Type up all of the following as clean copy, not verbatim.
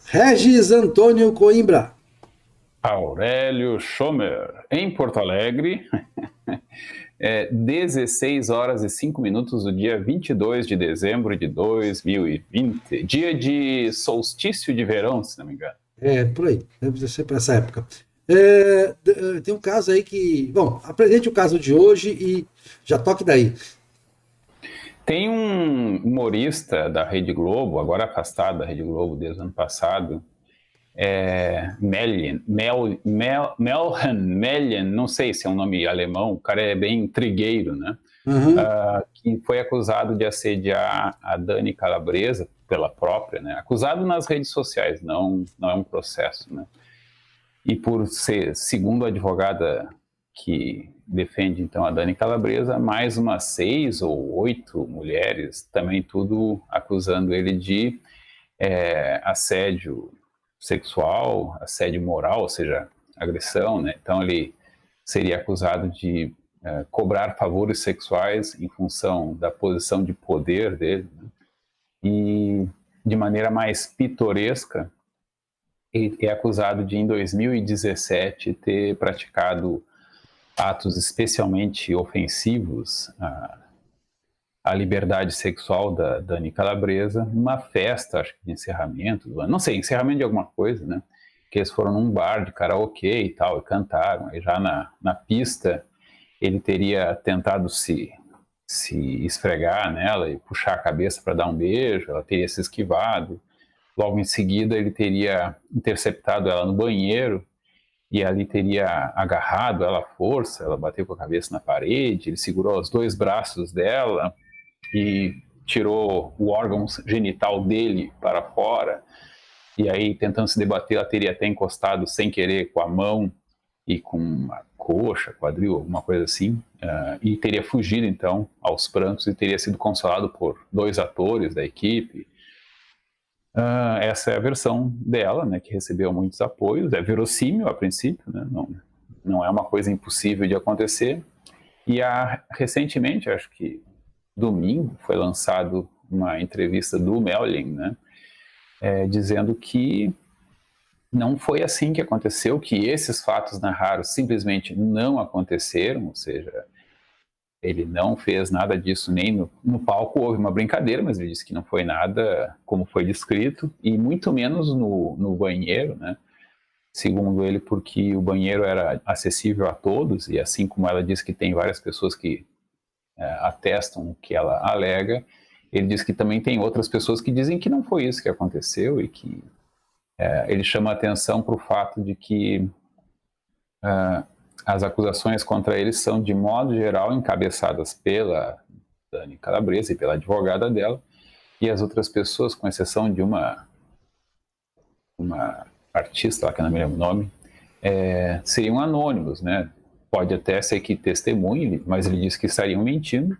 Regis Antônio Coimbra. Aurélio Schomer, em Porto Alegre, 16 horas e 5 minutos do dia 22 de dezembro de 2020, dia de solstício de verão, se não me engano. Por aí, deve ser para essa época. Tem um caso aí que. Bom, apresente o caso de hoje e já toque daí. Tem um humorista da Rede Globo, agora afastado da Rede Globo desde o ano passado, Melhan, não sei se é um nome alemão, o cara é bem trigueiro, né? Aham. Que foi acusado de assediar a Dani Calabresa pela própria, né? Acusado nas redes sociais, não é um processo, né? E por ser, segundo a advogada que defende então a Dani Calabresa, mais umas 6 ou 8 mulheres, também tudo acusando ele de assédio sexual, assédio moral, ou seja, agressão, né? Então ele seria acusado de cobrar favores sexuais em função da posição de poder dele, né? E de maneira mais pitoresca, ele é acusado de em 2017 ter praticado atos especialmente ofensivos a liberdade sexual da Dani Calabresa numa festa, acho que de encerramento do ano, não sei, encerramento de alguma coisa, né? Que eles foram num bar de karaokê e tal, e cantaram. Aí já na pista ele teria tentado se esfregar nela e puxar a cabeça para dar um beijo, ela teria se esquivado. Logo em seguida ele teria interceptado ela no banheiro e ali teria agarrado ela à força, ela bateu com a cabeça na parede, ele segurou os dois braços dela, e tirou o órgão genital dele para fora, e aí tentando se debater, ela teria até encostado sem querer com a mão e com a coxa, quadril, alguma coisa assim, e teria fugido então aos prantos e teria sido consolado por 2 atores da equipe. Essa é a versão dela, né, que recebeu muitos apoios, é verossímil a princípio, né, não é uma coisa impossível de acontecer. E recentemente, acho que domingo, foi lançado uma entrevista do Melvin, né, dizendo que não foi assim que aconteceu, que esses fatos narrados simplesmente não aconteceram, ou seja, ele não fez nada disso nem no palco, houve uma brincadeira, mas ele disse que não foi nada como foi descrito, e muito menos no banheiro, né, segundo ele, porque o banheiro era acessível a todos, e assim como ela disse que tem várias pessoas que atestam o que ela alega, ele diz que também tem outras pessoas que dizem que não foi isso que aconteceu e que ele chama a atenção para o fato de que as acusações contra ele são, de modo geral, encabeçadas pela Dani Calabresa e pela advogada dela, e as outras pessoas, com exceção de uma artista, lá que eu não me lembro o nome, seriam anônimos, né? Pode até ser que testemunhe, mas ele diz que estariam mentindo.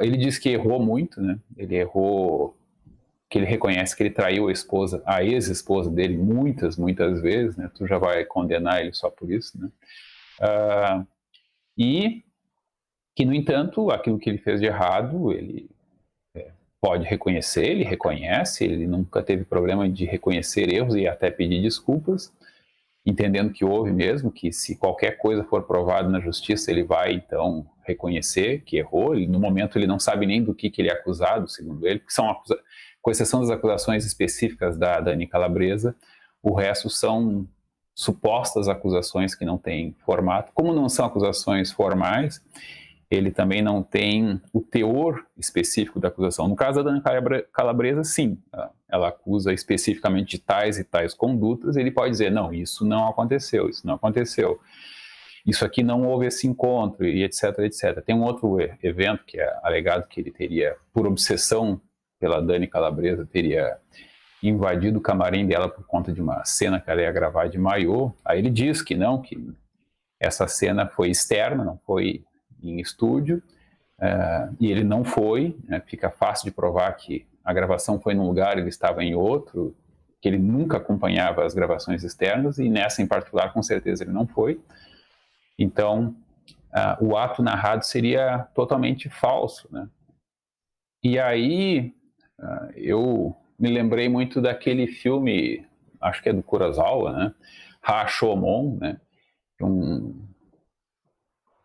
Ele diz que errou muito, né? Ele errou, que ele reconhece que ele traiu a esposa, a ex-esposa dele, muitas vezes, né? Tu já vai condenar ele só por isso, né? E que, no entanto, aquilo que ele fez de errado, ele pode reconhecer, ele reconhece, ele nunca teve problema de reconhecer erros e até pedir desculpas, entendendo que houve mesmo, que se qualquer coisa for provada na justiça, ele vai, então, reconhecer que errou. No momento, ele não sabe nem do que ele é acusado, segundo ele, porque com exceção das acusações específicas da Dani Calabresa, o resto são supostas acusações que não têm formato. Como não são acusações formais, ele também não tem o teor específico da acusação. No caso da Dani Calabresa, sim, ela acusa especificamente de tais e tais condutas, ele pode dizer, não, isso não aconteceu, isso aqui não houve esse encontro, e etc, etc. Tem um outro evento que é alegado que ele teria, por obsessão pela Dani Calabresa, teria invadido o camarim dela por conta de uma cena que ela ia gravar de maiô. Aí ele diz que não, que essa cena foi externa, não foi em estúdio, e ele não foi, né? Fica fácil de provar que a gravação foi num lugar, ele estava em outro, que ele nunca acompanhava as gravações externas, e nessa em particular, com certeza, ele não foi. Então, o ato narrado seria totalmente falso, né? E aí, eu me lembrei muito daquele filme, acho que é do Kurosawa, né? Rashomon, né? Um,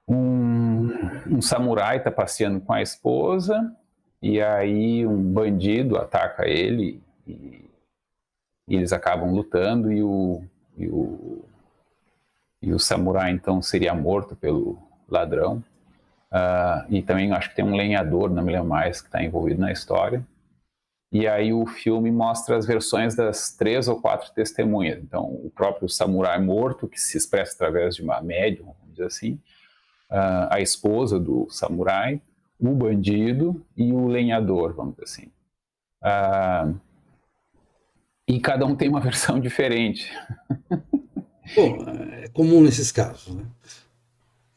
um samurai está passeando com a esposa e aí um bandido ataca ele e eles acabam lutando e o samurai então seria morto pelo ladrão. E também acho que tem um lenhador, não me lembro mais, que está envolvido na história. E aí o filme mostra as versões das 3 ou 4 testemunhas. Então, o próprio samurai morto, que se expressa através de uma médium, vamos dizer assim, a esposa do samurai, o bandido e o lenhador, vamos dizer assim. E cada um tem uma versão diferente. Bom, é comum nesses casos, né?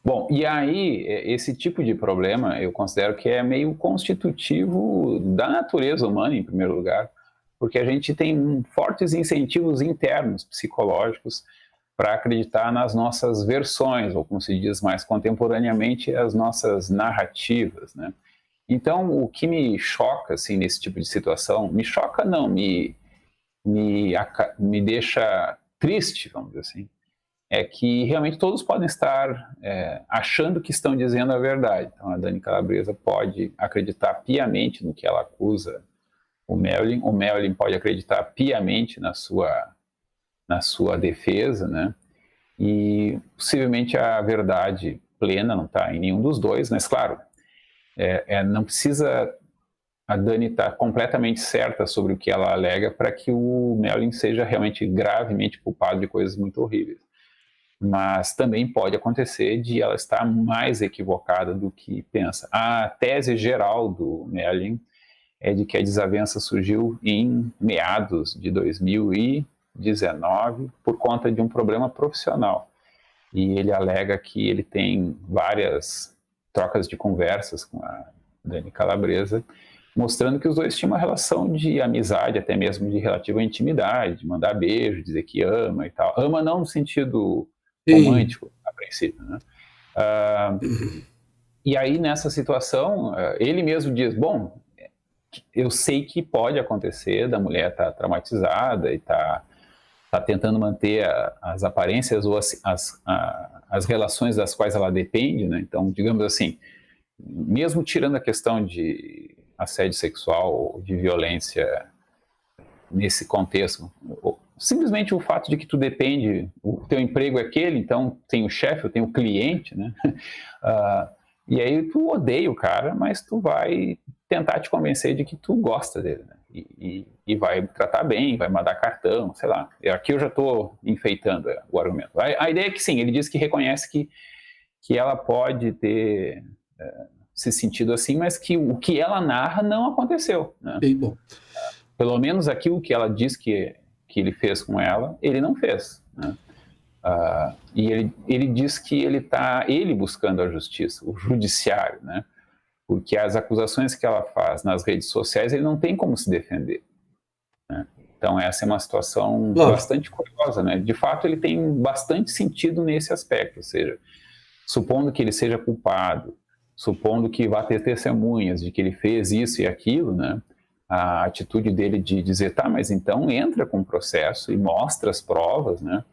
Bom, e aí, esse tipo de problema eu considero que é meio constitutivo da natureza humana, em primeiro lugar, porque a gente tem fortes incentivos internos psicológicos para acreditar nas nossas versões, ou como se diz mais contemporaneamente, as nossas narrativas, né? Então, o que me choca, assim, nesse tipo de situação, me choca não, me deixa triste, vamos dizer assim, é que realmente todos podem estar achando que estão dizendo a verdade. Então, a Dani Calabresa pode acreditar piamente no que ela acusa o Merlin pode acreditar piamente na sua defesa, né? E possivelmente a verdade plena não está em nenhum dos dois, mas claro, não precisa a Dani estar completamente certa sobre o que ela alega para que o Merlin seja realmente gravemente culpado de coisas muito horríveis. Mas também pode acontecer de ela estar mais equivocada do que pensa. A tese geral do Merlin é de que a desavença surgiu em meados de 2019 por conta de um problema profissional. E ele alega que ele tem várias trocas de conversas com a Dani Calabresa, mostrando que os dois tinham uma relação de amizade, até mesmo de relativa intimidade, de mandar beijo, dizer que ama e tal. Ama não no sentido romântico, a princípio, né? E aí, nessa situação, ele mesmo diz, bom, eu sei que pode acontecer da mulher estar traumatizada e tá tentando manter as aparências ou as relações das quais ela depende, né? Então, digamos assim, mesmo tirando a questão de assédio sexual ou de violência nesse contexto, simplesmente o fato de que tu depende, o teu emprego é aquele, então tem o chefe, tem o cliente, né? E aí tu odeia o cara, mas tu vai tentar te convencer de que tu gosta dele, né? E vai tratar bem, vai mandar cartão, sei lá. Aqui eu já estou enfeitando o argumento. A ideia é que sim, ele diz que reconhece que ela pode ter se sentido assim, mas que o que ela narra não aconteceu, né? Bem bom. Pelo menos aquilo que ela diz que ele fez com ela, ele não fez, né? E ele diz que ele buscando a justiça, o judiciário, né? Porque as acusações que ela faz nas redes sociais, ele não tem como se defender, né? Então essa é uma situação bastante curiosa, né? De fato, ele tem bastante sentido nesse aspecto, ou seja, supondo que ele seja culpado, supondo que vá ter testemunhas de que ele fez isso e aquilo, né? A atitude dele de dizer, tá, mas então entra com o processo e mostra as provas, né?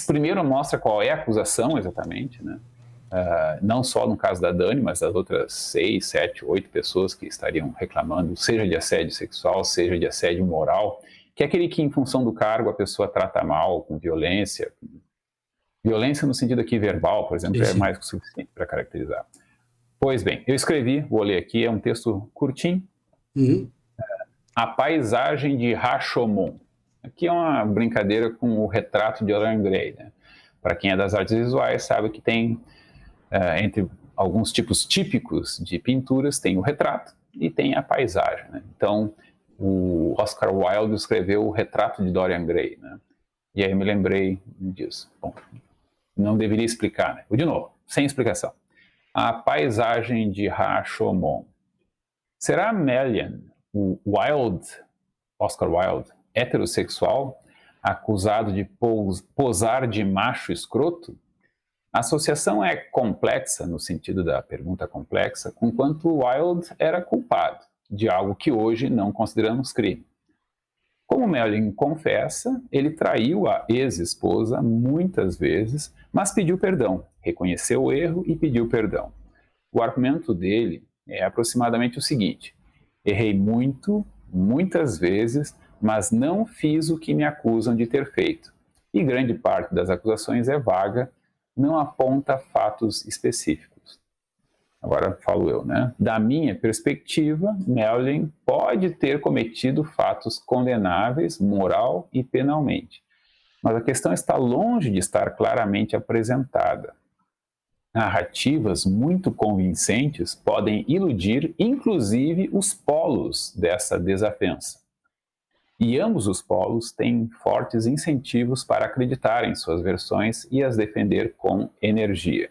Primeiro mostra qual é a acusação exatamente, né? Não só no caso da Dani, mas das outras 6, 7, 8 pessoas que estariam reclamando, seja de assédio sexual, seja de assédio moral, que é aquele que, em função do cargo, a pessoa trata mal, com violência. Violência no sentido aqui verbal, por exemplo, é mais que o suficiente para caracterizar. Pois bem, eu escrevi, vou ler aqui, é um texto curtinho. A paisagem de Rashomon. Aqui é uma brincadeira com o retrato de Dorian Gray, né? Para quem é das artes visuais sabe que tem, entre alguns tipos típicos de pinturas, tem o retrato e tem a paisagem, né? Então, o Oscar Wilde escreveu o retrato de Dorian Gray, né? E aí eu me lembrei disso. Bom, não deveria explicar, né? De novo, sem explicação. A paisagem de Rashomon. Será Melian, o Oscar Wilde, heterossexual, acusado de posar de macho escroto? A associação é complexa, no sentido da pergunta complexa, conquanto Wilde era culpado de algo que hoje não consideramos crime. como Melvin confessa, ele traiu a ex-esposa muitas vezes, mas pediu perdão, reconheceu o erro e pediu perdão. O argumento dele é aproximadamente o seguinte: errei muito, muitas vezes, mas não fiz o que me acusam de ter feito. E grande parte das acusações é vaga, não aponta fatos específicos. Agora falo eu, né? Da minha perspectiva, Melvin pode ter cometido fatos condenáveis, moral e penalmente. Mas a questão está longe de estar claramente apresentada. Narrativas muito convincentes podem iludir, inclusive, os polos dessa desafensa. E ambos os polos têm fortes incentivos para acreditar em suas versões e as defender com energia.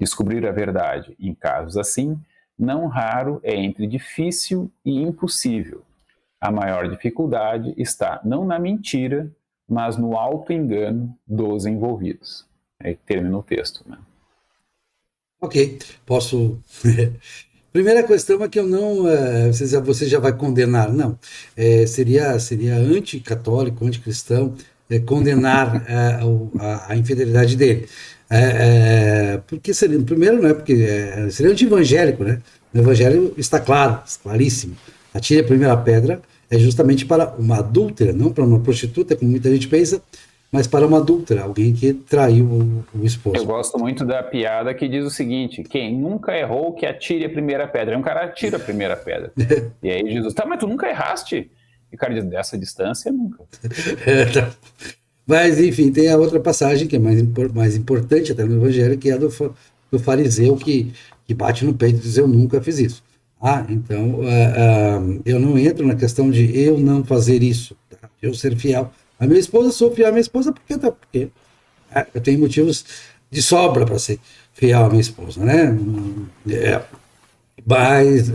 Descobrir a verdade em casos assim, não raro, é entre difícil e impossível. A maior dificuldade está não na mentira, mas no auto-engano dos envolvidos. Aí termina o texto, né? Ok, posso. Primeira questão é que eu não. Você já vai condenar, não. Seria anticatólico, anticristão, condenar a infidelidade dele. Porque seria, primeiro, não é porque seria anti-evangélico, né? No evangelho está claro, claríssimo. Atire a primeira pedra é justamente para uma adúltera, não para uma prostituta, como muita gente pensa, mas para uma adúltera, alguém que traiu o esposo. Eu gosto muito da piada que diz o seguinte: quem nunca errou, que atire a primeira pedra. Aí um cara atira a primeira pedra. E aí Jesus, tá, mas tu nunca erraste? E o cara diz, dessa distância, nunca. Mas, enfim, tem a outra passagem que é mais importante até no Evangelho, que é a do fariseu que bate no peito e diz, eu nunca fiz isso. Então, eu não entro na questão de eu não fazer isso, tá? Eu ser fiel à minha esposa, sou fiel à minha esposa porque eu tenho motivos de sobra para ser fiel à minha esposa, né? Mas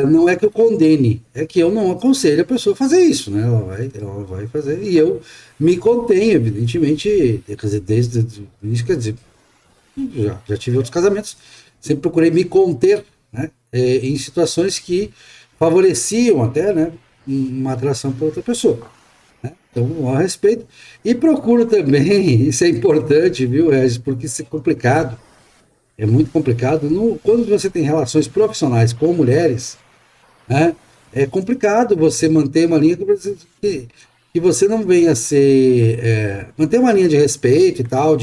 não é que eu condene, é que eu não aconselho a pessoa a fazer isso, né? Ela vai fazer, e eu me contenho, evidentemente, quer dizer, desde isso, quer dizer, já tive outros casamentos, sempre procurei me conter, né? Em situações que favoreciam até, né, uma atração para outra pessoa. Então, a respeito. E procuro também, isso é importante, viu, Regis, porque isso é complicado, é muito complicado. Quando você tem relações profissionais com mulheres, né, é complicado você manter uma linha que você não venha a ser. Manter uma linha de respeito e tal,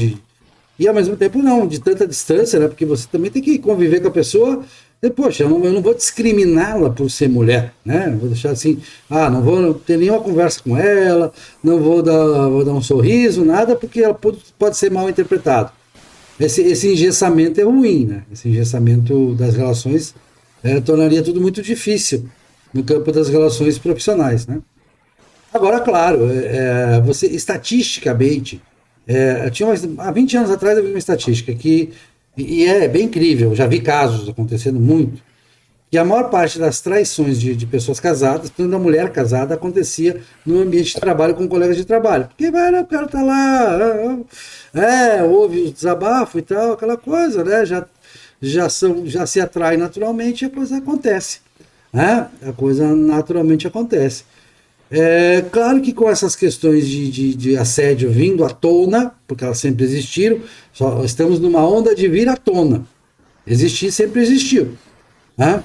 e ao mesmo tempo não, de tanta distância, né, porque você também tem que conviver com a pessoa. E, poxa, eu não vou discriminá-la por ser mulher, né? Não vou deixar assim, não vou ter nenhuma conversa com ela, não vou dar um sorriso, nada, porque ela pode ser mal interpretado. Esse engessamento é ruim, né? Esse engessamento das relações tornaria tudo muito difícil no campo das relações profissionais, né? Agora, claro, você estatisticamente, há 20 anos atrás eu vi uma estatística e é bem incrível, já vi casos acontecendo muito, que a maior parte das traições de pessoas casadas, tanto da mulher casada, acontecia no ambiente de trabalho com colegas de trabalho. Porque o cara tá lá, ouve o desabafo e tal, aquela coisa, né? Já se atrai naturalmente e a coisa acontece. Né? A coisa naturalmente acontece. Claro que com essas questões de assédio vindo à tona, porque elas sempre existiram, só estamos numa onda de vir à tona. Existir sempre existiu. Né?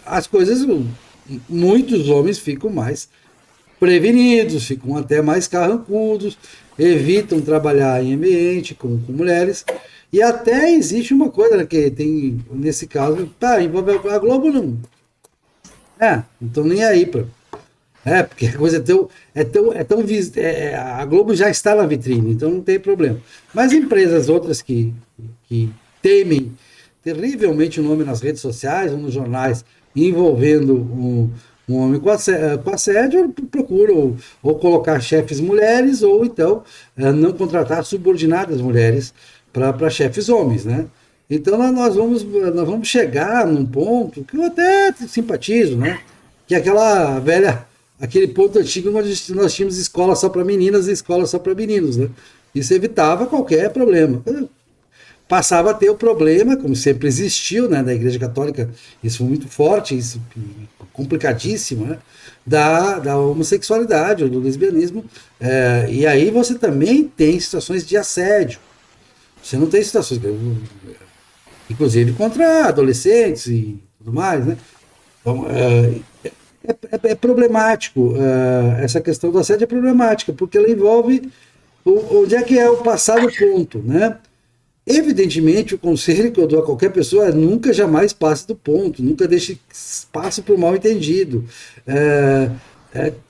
As coisas, muitos homens ficam mais prevenidos, ficam até mais carrancudos, evitam trabalhar em ambiente com mulheres. E até existe uma coisa, né, que tem, nesse caso, envolve a Globo não. Não estão nem aí porque a coisa a Globo já está na vitrine, então não tem problema. Mas empresas outras que temem terrivelmente o nome nas redes sociais ou nos jornais envolvendo um homem com assédio, procuram ou colocar chefes mulheres ou então não contratar subordinadas mulheres para chefes homens, né? Então nós vamos chegar num ponto que eu até simpatizo, né? Que é aquele ponto antigo onde nós tínhamos escola só para meninas e escola só para meninos, né? Isso evitava qualquer problema. passava a ter o problema, como sempre existiu, né, na Igreja Católica, isso foi muito forte, isso complicadíssimo, né, da homossexualidade, ou do lesbianismo, e aí você também tem situações de assédio. Você não tem situações, inclusive contra adolescentes e tudo mais, né? Então, é problemático, essa questão do assédio é problemática, porque ela envolve onde é que é o passado ponto, né? Evidentemente, o conselho que eu dou a qualquer pessoa é nunca jamais passe do ponto, nunca deixe espaço para o mal entendido.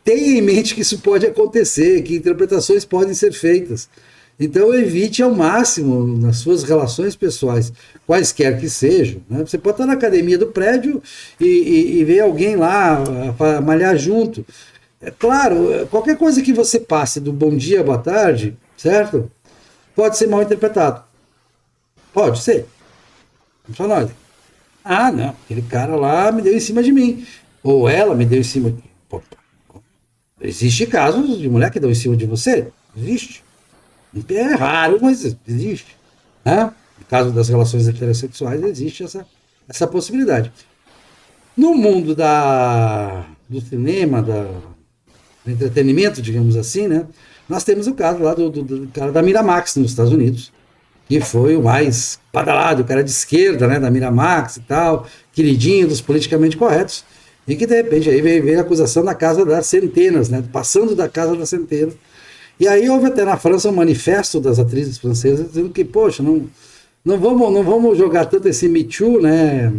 Tenha em mente que isso pode acontecer, que interpretações podem ser feitas. Então, evite ao máximo nas suas relações pessoais, quaisquer que sejam. Né? Você pode estar na academia do prédio e ver alguém lá malhar junto. É claro, qualquer coisa que você passe do bom dia, boa tarde, certo? Pode ser mal interpretado. Pode ser. Só nós. Ah, não, aquele cara lá me deu em cima de mim. Ou ela me deu em cima de... Pô, existe casos de mulher que dão em cima de você? Existe. É raro, mas existe. Né? No caso das relações heterossexuais, existe essa possibilidade. No mundo do cinema, do entretenimento, digamos assim, né? Nós temos o caso lá do cara da Miramax nos Estados Unidos, que foi o mais badalado, o cara de esquerda, né, da Miramax e tal, queridinho dos politicamente corretos, e que de repente aí veio a acusação da Casa das Centenas, né, passando da Casa das Centenas. E aí houve até na França um manifesto das atrizes francesas dizendo que, poxa, não vamos jogar tanto esse Me Too, né?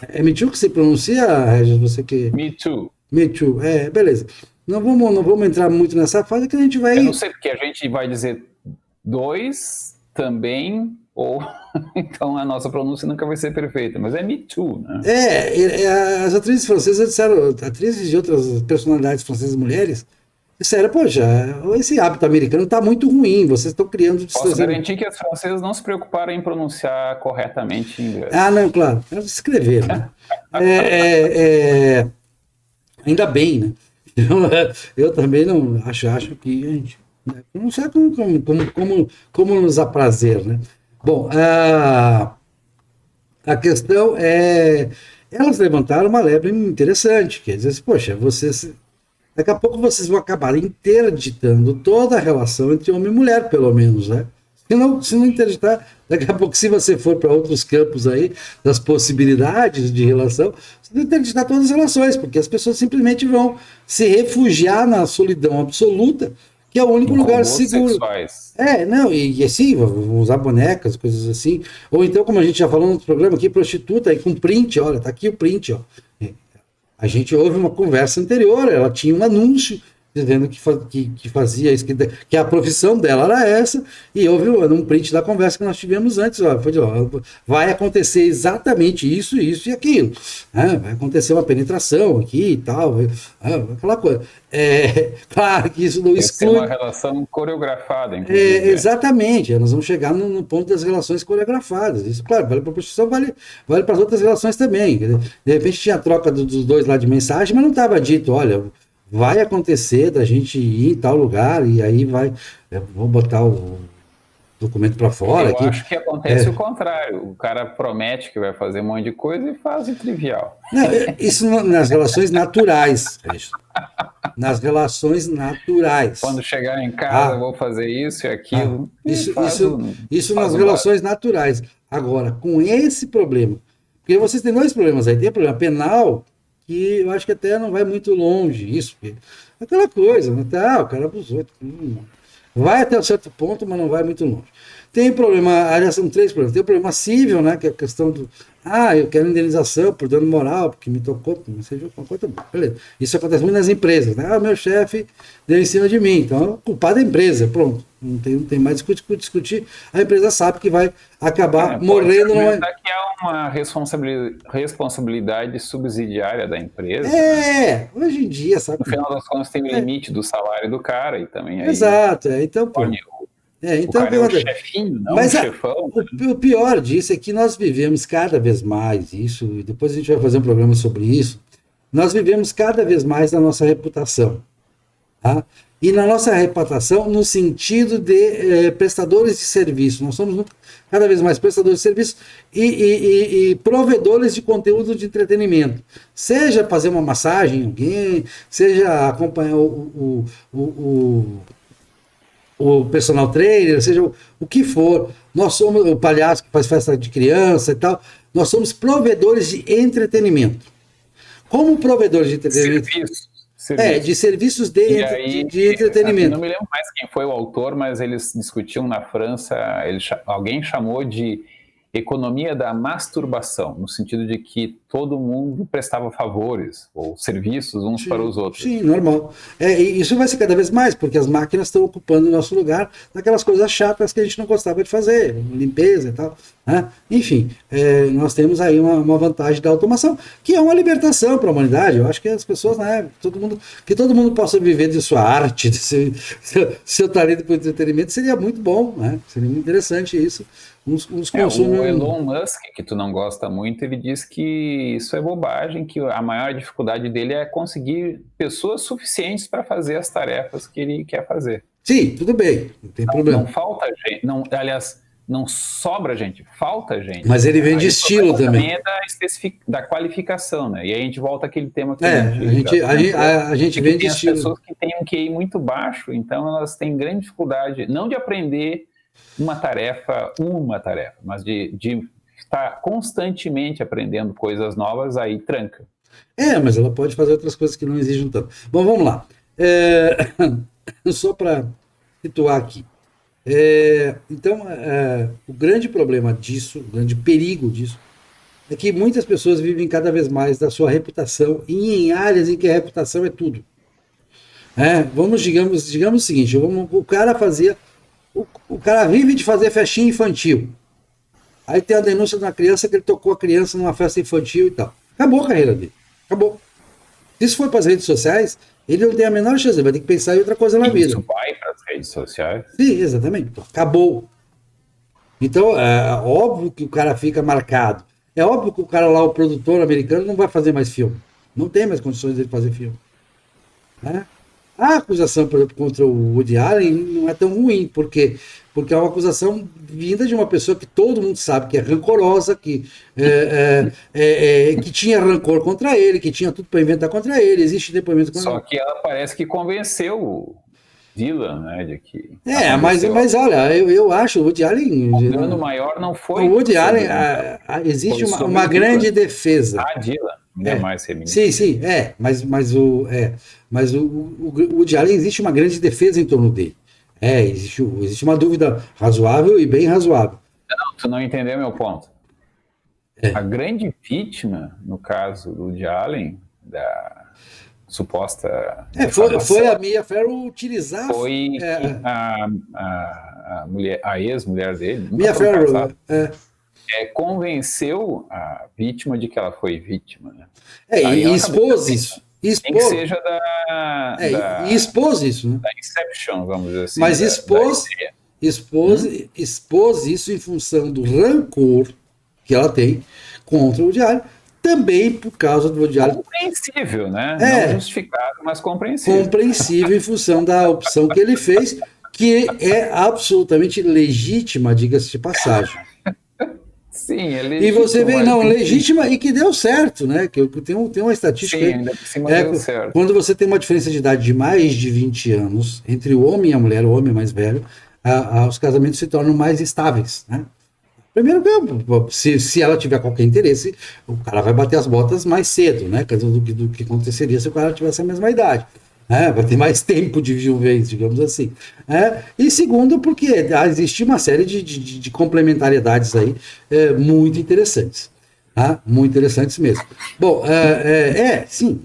É Me Too que se pronuncia, Regis? Você que... Me Too. Me Too, beleza. Não vamos entrar muito nessa fase que a gente vai... Eu não sei porque a gente vai dizer dois também, ou então a nossa pronúncia nunca vai ser perfeita, mas é Me Too, né? As atrizes francesas disseram, atrizes de outras personalidades francesas mulheres, disseram, poxa, esse hábito americano está muito ruim, vocês estão criando... Posso garantir que as francesas não se preocuparam em pronunciar corretamente em inglês. Ah, não, claro, elas escreveram, né? Ainda bem, né? Eu também não acho que a gente... Não sei como nos aprazer, né? Bom, a questão é... Elas levantaram uma lebre interessante, quer dizer, poxa, daqui a pouco vocês vão acabar interditando toda a relação entre homem e mulher, pelo menos, né? Se não interditar, daqui a pouco, se você for para outros campos aí, das possibilidades de relação, você vai interditar todas as relações, porque as pessoas simplesmente vão se refugiar na solidão absoluta, que é o único lugar seguro. Sexuais. E assim, vão usar bonecas, coisas assim. Ou então, como a gente já falou no outro programa aqui, prostituta, aí com print, olha, tá aqui o print, ó. A gente ouve uma conversa anterior, ela tinha um anúncio dizendo que fazia isso, que a profissão dela era essa, e houve um print da conversa que nós tivemos antes, vai acontecer exatamente isso e aquilo, né? Vai acontecer uma penetração aqui e tal, aquela coisa. Claro que isso não exclui... Tem uma relação coreografada, inclusive. Exatamente, nós vamos chegar no ponto das relações coreografadas, isso, claro, vale para a prostituição, vale para as outras relações também. De repente tinha a troca dos dois lá de mensagem, mas não estava dito, olha... Vai acontecer da gente ir em tal lugar e aí vou botar o documento para fora. Eu acho que acontece o contrário. O cara promete que vai fazer um monte de coisa e faz o trivial. Isso nas relações naturais. Nas relações naturais. Quando chegar em casa, vou fazer isso e aquilo. Isso nas relações naturais. Agora, com esse problema, porque vocês têm dois problemas aí. Tem o problema penal, que eu acho que até não vai muito longe isso, porque aquela coisa, né? O cara abusou, vai até um certo ponto, mas não vai muito longe. Tem problema, aliás, são três problemas. Tem o problema civil, né, que é a questão do, eu quero indenização por dano moral, porque me tocou, não seja uma coisa boa. Beleza. Isso acontece muito nas empresas, né? Meu chefe deu em cima de mim, então o culpado é a empresa, pronto. Não tem mais discutir. A empresa sabe que vai acabar morrendo. Que é uma responsabilidade subsidiária da empresa. Hoje em dia, sabe? No final das contas tem o limite do salário do cara e também aí. Exato, então, pô. Então, o cara é o chefinho, não o chefão. O pior disso é que nós vivemos cada vez mais isso, e depois a gente vai fazer um programa sobre isso, nós vivemos cada vez mais na nossa reputação. Tá? E na nossa reputação, no sentido de prestadores de serviço. Nós somos cada vez mais prestadores de serviço e provedores de conteúdo de entretenimento. Seja fazer uma massagem em alguém, seja acompanhar o personal trainer, seja o que for. Nós somos o palhaço que faz festa de criança e tal. Nós somos provedores de entretenimento. Como provedores de entretenimento... de serviços de entretenimento. Não me lembro mais quem foi o autor, mas eles discutiam na França, alguém chamou de economia da masturbação, no sentido de que todo mundo prestava favores ou serviços uns para os outros. Sim, normal. E isso vai ser cada vez mais, porque as máquinas estão ocupando o nosso lugar naquelas coisas chatas que a gente não gostava de fazer, limpeza e tal. Né? Enfim, nós temos aí uma vantagem da automação, que é uma libertação para a humanidade. Eu acho que as pessoas, né, que todo mundo possa viver de sua arte, de seu talento para o entretenimento, seria muito bom, né? Seria muito interessante isso. O Elon Musk, que tu não gosta muito, ele diz que isso é bobagem, que a maior dificuldade dele é conseguir pessoas suficientes para fazer as tarefas que ele quer fazer. Sim, tudo bem, não tem problema. Não falta gente, aliás, não sobra gente, falta gente. Mas ele vem de estilo também. É da qualificação, né? E aí a gente volta àquele tema que a gente vem de estilo. As pessoas que têm um QI muito baixo, então elas têm grande dificuldade, não de aprender uma tarefa, mas de estar constantemente aprendendo coisas novas, aí tranca. Mas ela pode fazer outras coisas que não exigem tanto. Bom, vamos lá. Só para situar aqui. Então, o grande problema disso, o grande perigo disso, é que muitas pessoas vivem cada vez mais da sua reputação e em áreas em que a reputação é tudo. Digamos o seguinte, o cara vive de fazer festinha infantil. Aí tem a denúncia de uma criança que ele tocou a criança numa festa infantil e tal. Acabou a carreira dele. Acabou. Se isso for para as redes sociais, ele não tem a menor chance, ele vai ter que pensar em outra coisa na vida. Isso vai para as redes sociais? Sim, exatamente. Acabou. Então, é óbvio que o cara fica marcado. É óbvio que o cara lá, o produtor americano, não vai fazer mais filme. Não tem mais condições de fazer filme. A acusação, por exemplo, contra o Woody Allen não é tão ruim, porque é uma acusação vinda de uma pessoa que todo mundo sabe que é rancorosa, que tinha rancor contra ele, que tinha tudo para inventar contra ele, existe depoimento contra ele. Só que ela parece que convenceu o Dylan, né, de que... mas olha, eu acho o Woody Allen... O dano maior não foi... O Woody Allen, existe uma grande defesa. A Dylan. Mais feminino. Sim, mas o Woody Allen, existe uma grande defesa em torno dele. Existe uma dúvida razoável e bem razoável. Não, tu não entendeu meu ponto. A grande vítima, no caso do Woody Allen, da suposta... foi a Mia Farrow utilizar... Foi a ex-mulher dele. Mia Farrow, convenceu a vítima de que ela foi vítima. Né? E expôs isso. Nem que seja e expôs isso, né? Da Inception, vamos dizer assim. Mas expôs isso em função do rancor que ela tem contra o Woody Allen, também por causa do Woody Allen. Compreensível, né? Não justificado, mas compreensível. Compreensível em função da opção que ele fez, que é absolutamente legítima, diga-se de passagem. Sim, é legítima. E você vê, legítima e que deu certo, né? Que tem uma estatística. Sim, ainda por cima deu certo. Quando você tem uma diferença de idade de mais de 20 anos entre o homem e a mulher, o homem mais velho, os casamentos se tornam mais estáveis, né? Primeiro, se ela tiver qualquer interesse, o cara vai bater as botas mais cedo, né? Do que aconteceria se o cara tivesse a mesma idade. Vai ter mais tempo de viuvez, digamos assim. E segundo, porque existe uma série de complementariedades aí muito interessantes. Muito interessantes mesmo. Bom, sim.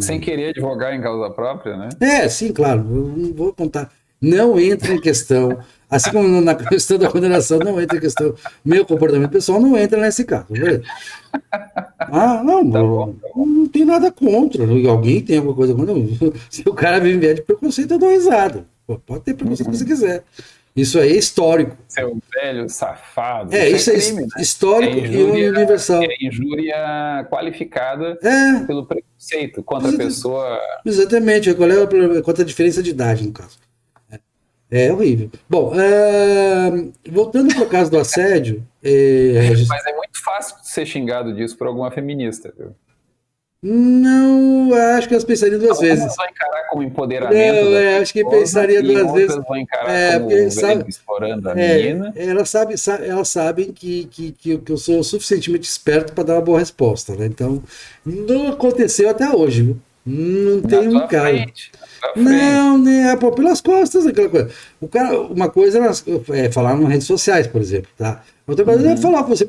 Sem querer advogar em causa própria, né? Sim, claro. Eu não vou contar. Não entra em questão, assim como na questão da condenação, não entra em questão. Meu comportamento pessoal não entra nesse caso. Não tem nada contra. Alguém tem alguma coisa contra. Se o cara vier de preconceito, eu dou risada. Pode ter preconceito se você quiser. Isso aí é histórico. Seu velho safado. Isso é crime, né? histórico e universal. É injúria qualificada É, pelo preconceito contra a pessoa. exatamente. Qual é o problema? Quanto a diferença de idade, no caso. É horrível. Bom, voltando para o caso do assédio, Mas é muito fácil ser xingado disso por alguma feminista, viu? não acho que elas pensariam duas vezes. Algumas vão encarar como empoderamento Não, acho que pensaria duas e vezes. outras vão encarar como velho explorando a menina. Elas sabem que eu sou suficientemente esperto para dar uma boa resposta, né? Então, não aconteceu até hoje, viu? Não tem um caso. Não, né? Pô, pelas costas, aquela coisa. O cara, uma coisa é falar nas redes sociais, por exemplo, tá? Outra coisa é falar com você.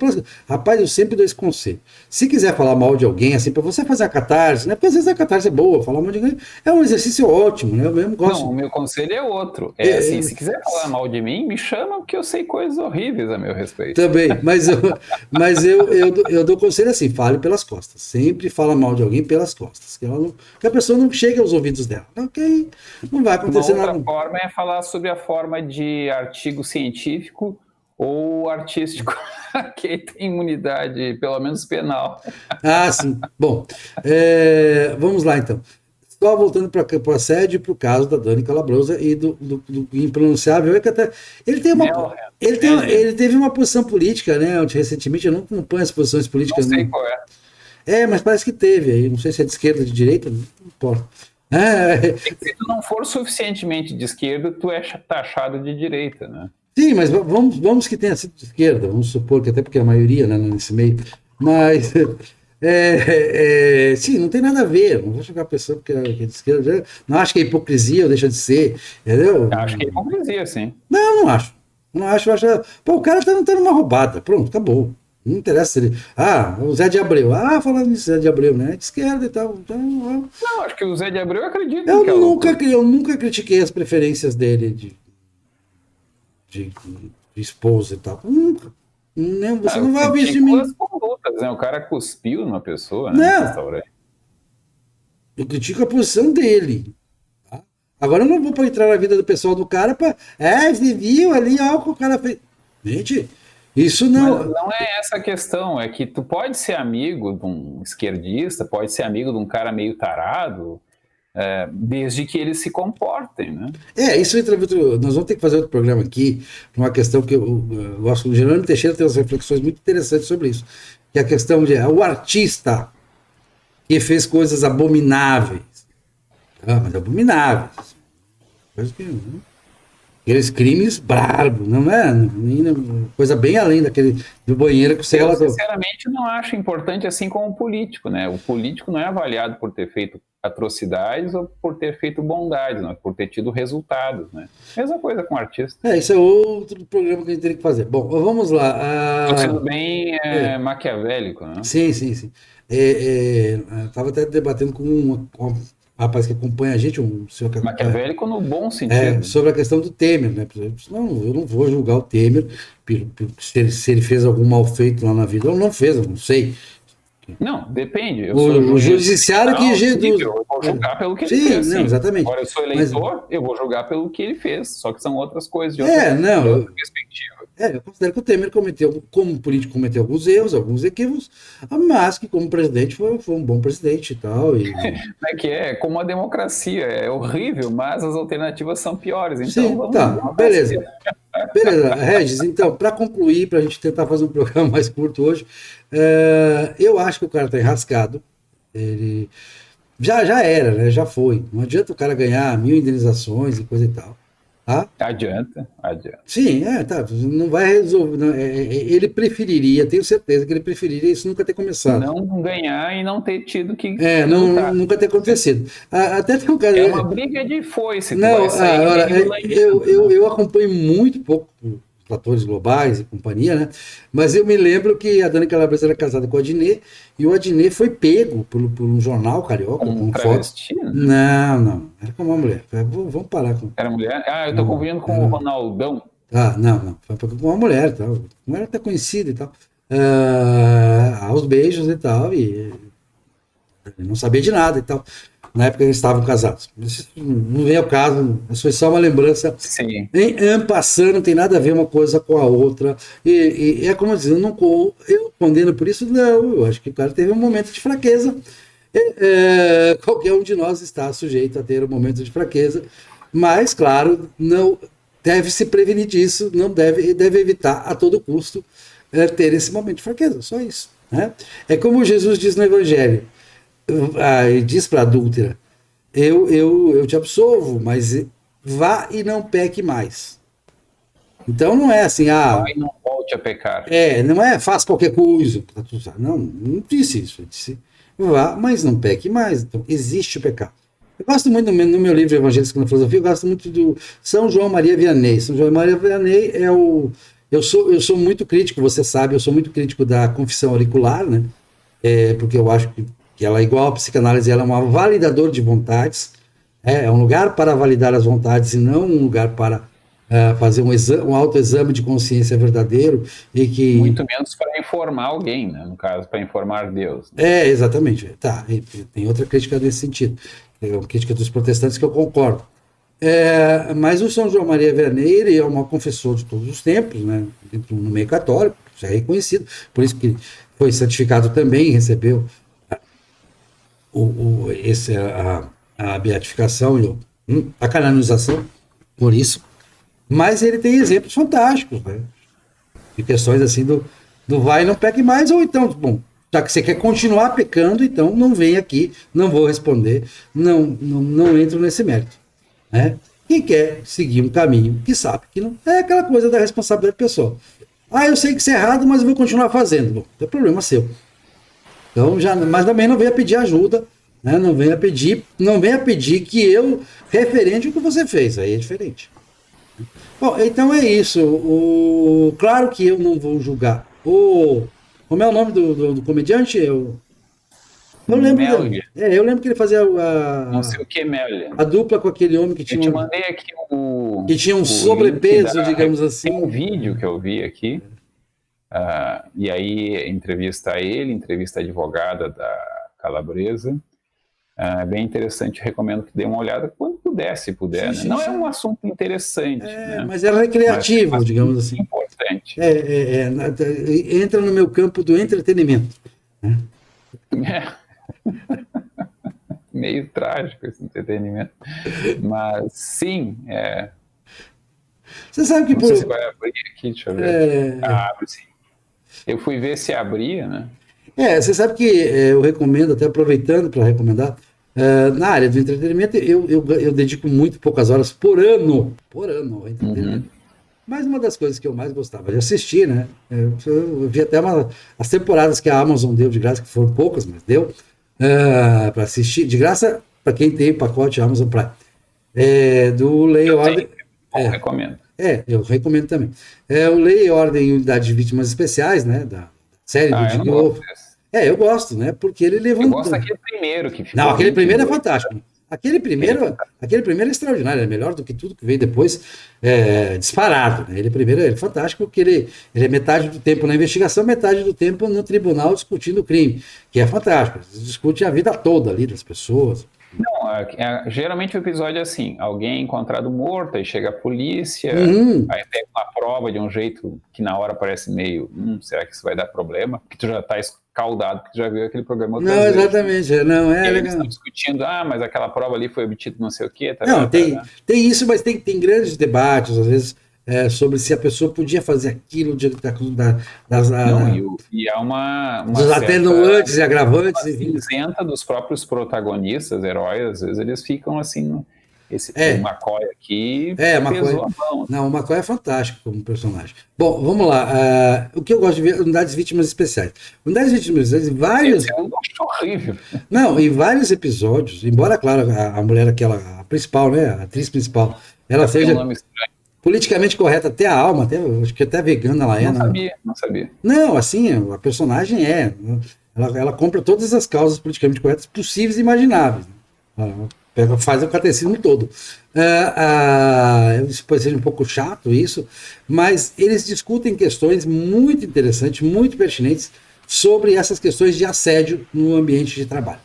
Rapaz, eu sempre dou esse conselho. Se quiser falar mal de alguém, assim, pra você fazer a catarse, né? Porque às vezes a catarse é boa, falar mal de alguém é um exercício ótimo, né? Eu mesmo gosto. Não, o meu conselho é outro. É assim, se quiser falar mal de mim, me chama, porque eu sei coisas horríveis a meu respeito. Também, mas eu dou conselho assim, fale pelas costas. Sempre fala mal de alguém pelas costas. Que a pessoa não chegue aos ouvidos dela. Ok, não vai acontecer nada. Outra forma é falar sobre a forma de artigo científico ou artístico, que tem imunidade, pelo menos penal. Ah, sim. Bom, vamos lá então. Só voltando para o assédio e para o caso da Dani Calabresa e do impronunciável, que até ele teve uma posição política, né? Recentemente, eu não acompanho as posições políticas. Não sei qual é. Mas parece que teve aí. Não sei se é de esquerda ou de direita, não importa. Se tu não for suficientemente de esquerda, tu é taxado de direita, né? Sim, mas vamos que tenha sido de esquerda, vamos supor que até porque a maioria, né, nesse meio, mas sim, não tem nada a ver, não vou jogar a pessoa porque é de esquerda, não acho que é hipocrisia ou deixa de ser, entendeu? Acho que é hipocrisia, sim. Não acho. Não acho, eu acho. Pô, o cara tá numa roubada, pronto, acabou. Não interessa se ele. O Zé de Abreu. Falando nisso, Zé de Abreu, né? De esquerda e tal. Então, não, acho que o Zé de Abreu acredita. Eu nunca critiquei as preferências dele de esposa e tal. Nunca. Você não vai ouvir isso de mim. As condutas, né? O cara cuspiu numa pessoa, né? No restaurante. Eu critico a posição dele. Tá? Agora eu não vou entrar na vida do pessoal do cara para. Você viu ali, ó, o que o cara fez. Gente, isso não. Mas não é essa a questão. É que tu pode ser amigo de um esquerdista, pode ser amigo de um cara meio tarado. Desde que eles se comportem, né? Isso entra nós vamos ter que fazer outro programa aqui, uma questão que eu gosto. O Gerônimo Teixeira tem umas reflexões muito interessantes sobre isso, que é a questão de o artista que fez coisas abomináveis, mas abomináveis, aqueles crimes bravos, não é? Coisa bem além do banheiro que você relatou. Eu sinceramente não acho importante assim como o político, né? O político não é avaliado por ter feito atrocidades ou por ter feito bondades, não, por ter tido resultados, né? Mesma coisa com o artista. Isso é outro programa que a gente teria que fazer. Bom, vamos lá. Estou sendo bem maquiavélico, né? Sim. Estava até debatendo com um rapaz que acompanha a gente, um senhor que maquiavélico no bom sentido. Sobre a questão do Temer, né? Eu não vou julgar o Temer se ele fez algum mal feito lá na vida. Ou não fez, eu não sei. Não, depende. O judiciário que eu vou julgar pelo que ele fez. Não, exatamente. Agora, eu sou eleitor, eu vou julgar pelo que ele fez. Só que são outras coisas de outra perspectiva. Eu considero que o Temer como político, cometeu alguns erros, alguns equívocos, mas que como presidente foi um bom presidente e tal. Como a democracia, é horrível, mas as alternativas são piores. Então, beleza. Beleza, Regis, então, para concluir, para a gente tentar fazer um programa mais curto hoje, eu acho que o cara está enrascado. Ele já era, né? Já foi. Não adianta o cara ganhar 1000 indenizações e coisa e tal. Tá? Adianta. Sim, não vai resolver. Não, ele preferiria, tenho certeza que ele preferiria isso nunca ter começado. Não ganhar e não ter tido que. Nunca ter acontecido. Até tem um cara. É uma briga de foice. Eu acompanho muito pouco os atores globais e companhia, né? Mas eu me lembro que a Dani Calabresa era casada com o Adnet e o Adnet foi pego por um jornal carioca com travesti, foto. Não, era com uma mulher. Vamos parar com. Era mulher? Eu tô confundindo com o Ronaldão. Não. Foi com uma mulher, tal. Não era até conhecida e tal. Aos beijos e tal, e não sabia de nada e tal. na época eles estavam casados. Isso não vem ao caso, isso foi só uma lembrança. Sim. Em passando, não tem nada a ver uma coisa com a outra. E é como dizer, eu condeno por isso? Não, eu acho que o cara teve um momento de fraqueza. Qualquer um de nós está sujeito a ter um momento de fraqueza, mas, claro, não deve se prevenir disso, não deve evitar a todo custo ter esse momento de fraqueza, só isso. Né? É como Jesus diz no Evangelho, diz para a adúltera, eu te absolvo, mas vá e não peque mais. Então não é assim, Vai e não volte a pecar. não é faz qualquer coisa. Não disse isso. Eu disse, vá, mas não peque mais. Então existe o pecado. Eu gosto muito, no meu livro Evangelhos na Filosofia, eu gosto muito do São João Maria Vianney. São João Maria Vianney é o... Eu sou muito crítico, você sabe, eu sou muito crítico da confissão auricular, né? Porque eu acho que ela, igual a psicanálise, ela é um validador de vontades, é um lugar para validar as vontades e não um lugar para fazer um autoexame de consciência verdadeiro e que... Muito menos para informar alguém, né? No caso, para informar Deus. Né? Exatamente. Tá, tem outra crítica nesse sentido. É uma crítica dos protestantes que eu concordo. Mas o São João Maria Vianney, ele é um confessor de todos os tempos, né? No meio católico, já é reconhecido, por isso que foi santificado também, recebeu a beatificação e a canonização, por isso. Mas ele tem exemplos fantásticos, né? De questões assim do vai e não peque mais, ou então, bom, já que você quer continuar pecando, então não vem aqui, não vou responder, não entro nesse mérito. Né? Quem quer seguir um caminho que sabe que não é aquela coisa da responsabilidade pessoal. Eu sei que isso é errado, mas eu vou continuar fazendo. Bom, é problema seu. Então, mas também não venha pedir ajuda, né? Não venha pedir que eu referente o que você fez, aí é diferente. Bom, então é isso. Claro que eu não vou julgar. Como é o nome do comediante? Eu lembro dele. Eu lembro que ele fazia não sei o que, Melly. A dupla com aquele homem que tinha. Eu te mandei aqui que tinha um sobrepeso, digamos assim. Tem um vídeo que eu vi aqui. E aí entrevista ele, entrevista a advogada da Calabresa. É bem interessante, recomendo que dê uma olhada quando puder, se puder. Sim, né? Não é um assunto interessante, né? Mas é recreativo, digamos assim. Importante. Entra no meu campo do entretenimento. Né? Meio trágico esse entretenimento. Mas sim, Você sabe que não sei se vai abrir aqui, deixa eu ver. Abre sim. Eu fui ver se abria, né? Você sabe que eu recomendo, até aproveitando para recomendar, na área do entretenimento, eu dedico muito poucas horas por ano ao entretenimento. Mas uma das coisas que eu mais gostava de assistir, né? Eu vi até as temporadas que a Amazon deu de graça, que foram poucas, mas deu, para assistir, de graça para quem tem pacote Amazon Prime. Do Lei e Ordem. Eu recomendo. Eu recomendo também. O Lei e Ordem e Unidade de Vítimas Especiais, né? Da série do Diogo. Eu gosto, né? Porque ele levantou. Eu gosto daquele primeiro que ficou. Não, aquele primeiro é fantástico. Aquele primeiro é extraordinário, é melhor do que tudo que veio depois, disparado. Né? Ele primeiro é fantástico porque ele é metade do tempo na investigação, metade do tempo no tribunal discutindo o crime, que é fantástico. Eles discutem a vida toda ali das pessoas. Não, geralmente o episódio é assim, alguém é encontrado morto, aí chega a polícia, aí pega uma prova de um jeito que na hora parece meio, será que isso vai dar problema? Porque tu já tá escaldado, porque tu já viu aquele programa outras vezes. Exatamente, não é legal. Eles estão discutindo, mas aquela prova ali foi obtida não sei o quê. Tem isso, mas tem grandes debates, às vezes, sobre se a pessoa podia fazer aquilo e há uma dos atenuantes e agravantes, enfim. Cinzenta dos próprios protagonistas, heróis, às vezes eles ficam assim, o McCoy aqui pesou a mão. Não, o McCoy é fantástico como personagem. Bom, vamos lá. O que eu gosto de ver, Unidades Vítimas Especiais. Unidades Vítimas Especiais, vários... Esse é um gosto horrível. Não, em vários episódios, embora, claro, a mulher a principal, né, a atriz principal, ela seja... politicamente correta até a alma, acho que até vegana ela é. Não sabia. Não, assim, a personagem ela compra todas as causas politicamente corretas possíveis e imagináveis. Ela faz o catecismo todo. Isso pode ser um pouco chato isso, mas eles discutem questões muito interessantes, muito pertinentes sobre essas questões de assédio no ambiente de trabalho.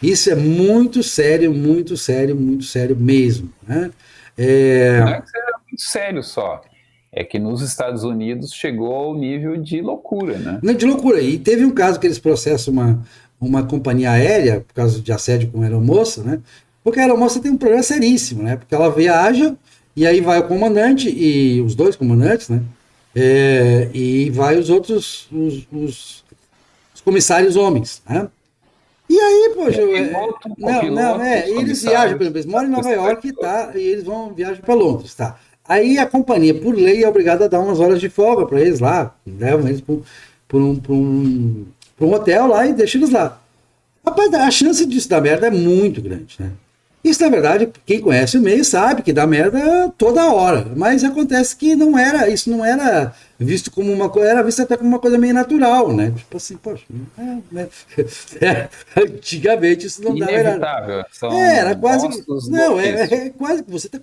Isso é muito sério, muito sério, muito sério mesmo, né? Não é que seja muito sério só, é que nos Estados Unidos chegou ao nível de loucura, né? Não, de loucura. E teve um caso que eles processam uma companhia aérea por causa de assédio com a aeromoça, né? Porque a aeromoça tem um problema seríssimo, né? Porque ela viaja e aí vai o comandante e os dois comandantes, né? E vai os outros, os comissários homens, né? E aí, poxa, Piloto, copiloto, os eles viajam, comissários, por exemplo, eles moram em Nova York, assistentes, tá? E eles viajam para Londres, tá? Aí a companhia, por lei, é obrigada a dar umas horas de folga para eles lá, levam eles para um hotel lá e deixam eles lá. Rapaz, a chance disso dar merda é muito grande, né? Isso, na verdade, quem conhece o meio sabe que dá merda toda hora. Mas acontece que isso não era visto como uma coisa, era visto até como uma coisa meio natural, né? Tipo assim, poxa, né? Antigamente isso não dava errado. inevitável, Era são quase que. ossos do Não, ofício. é quase que você tá.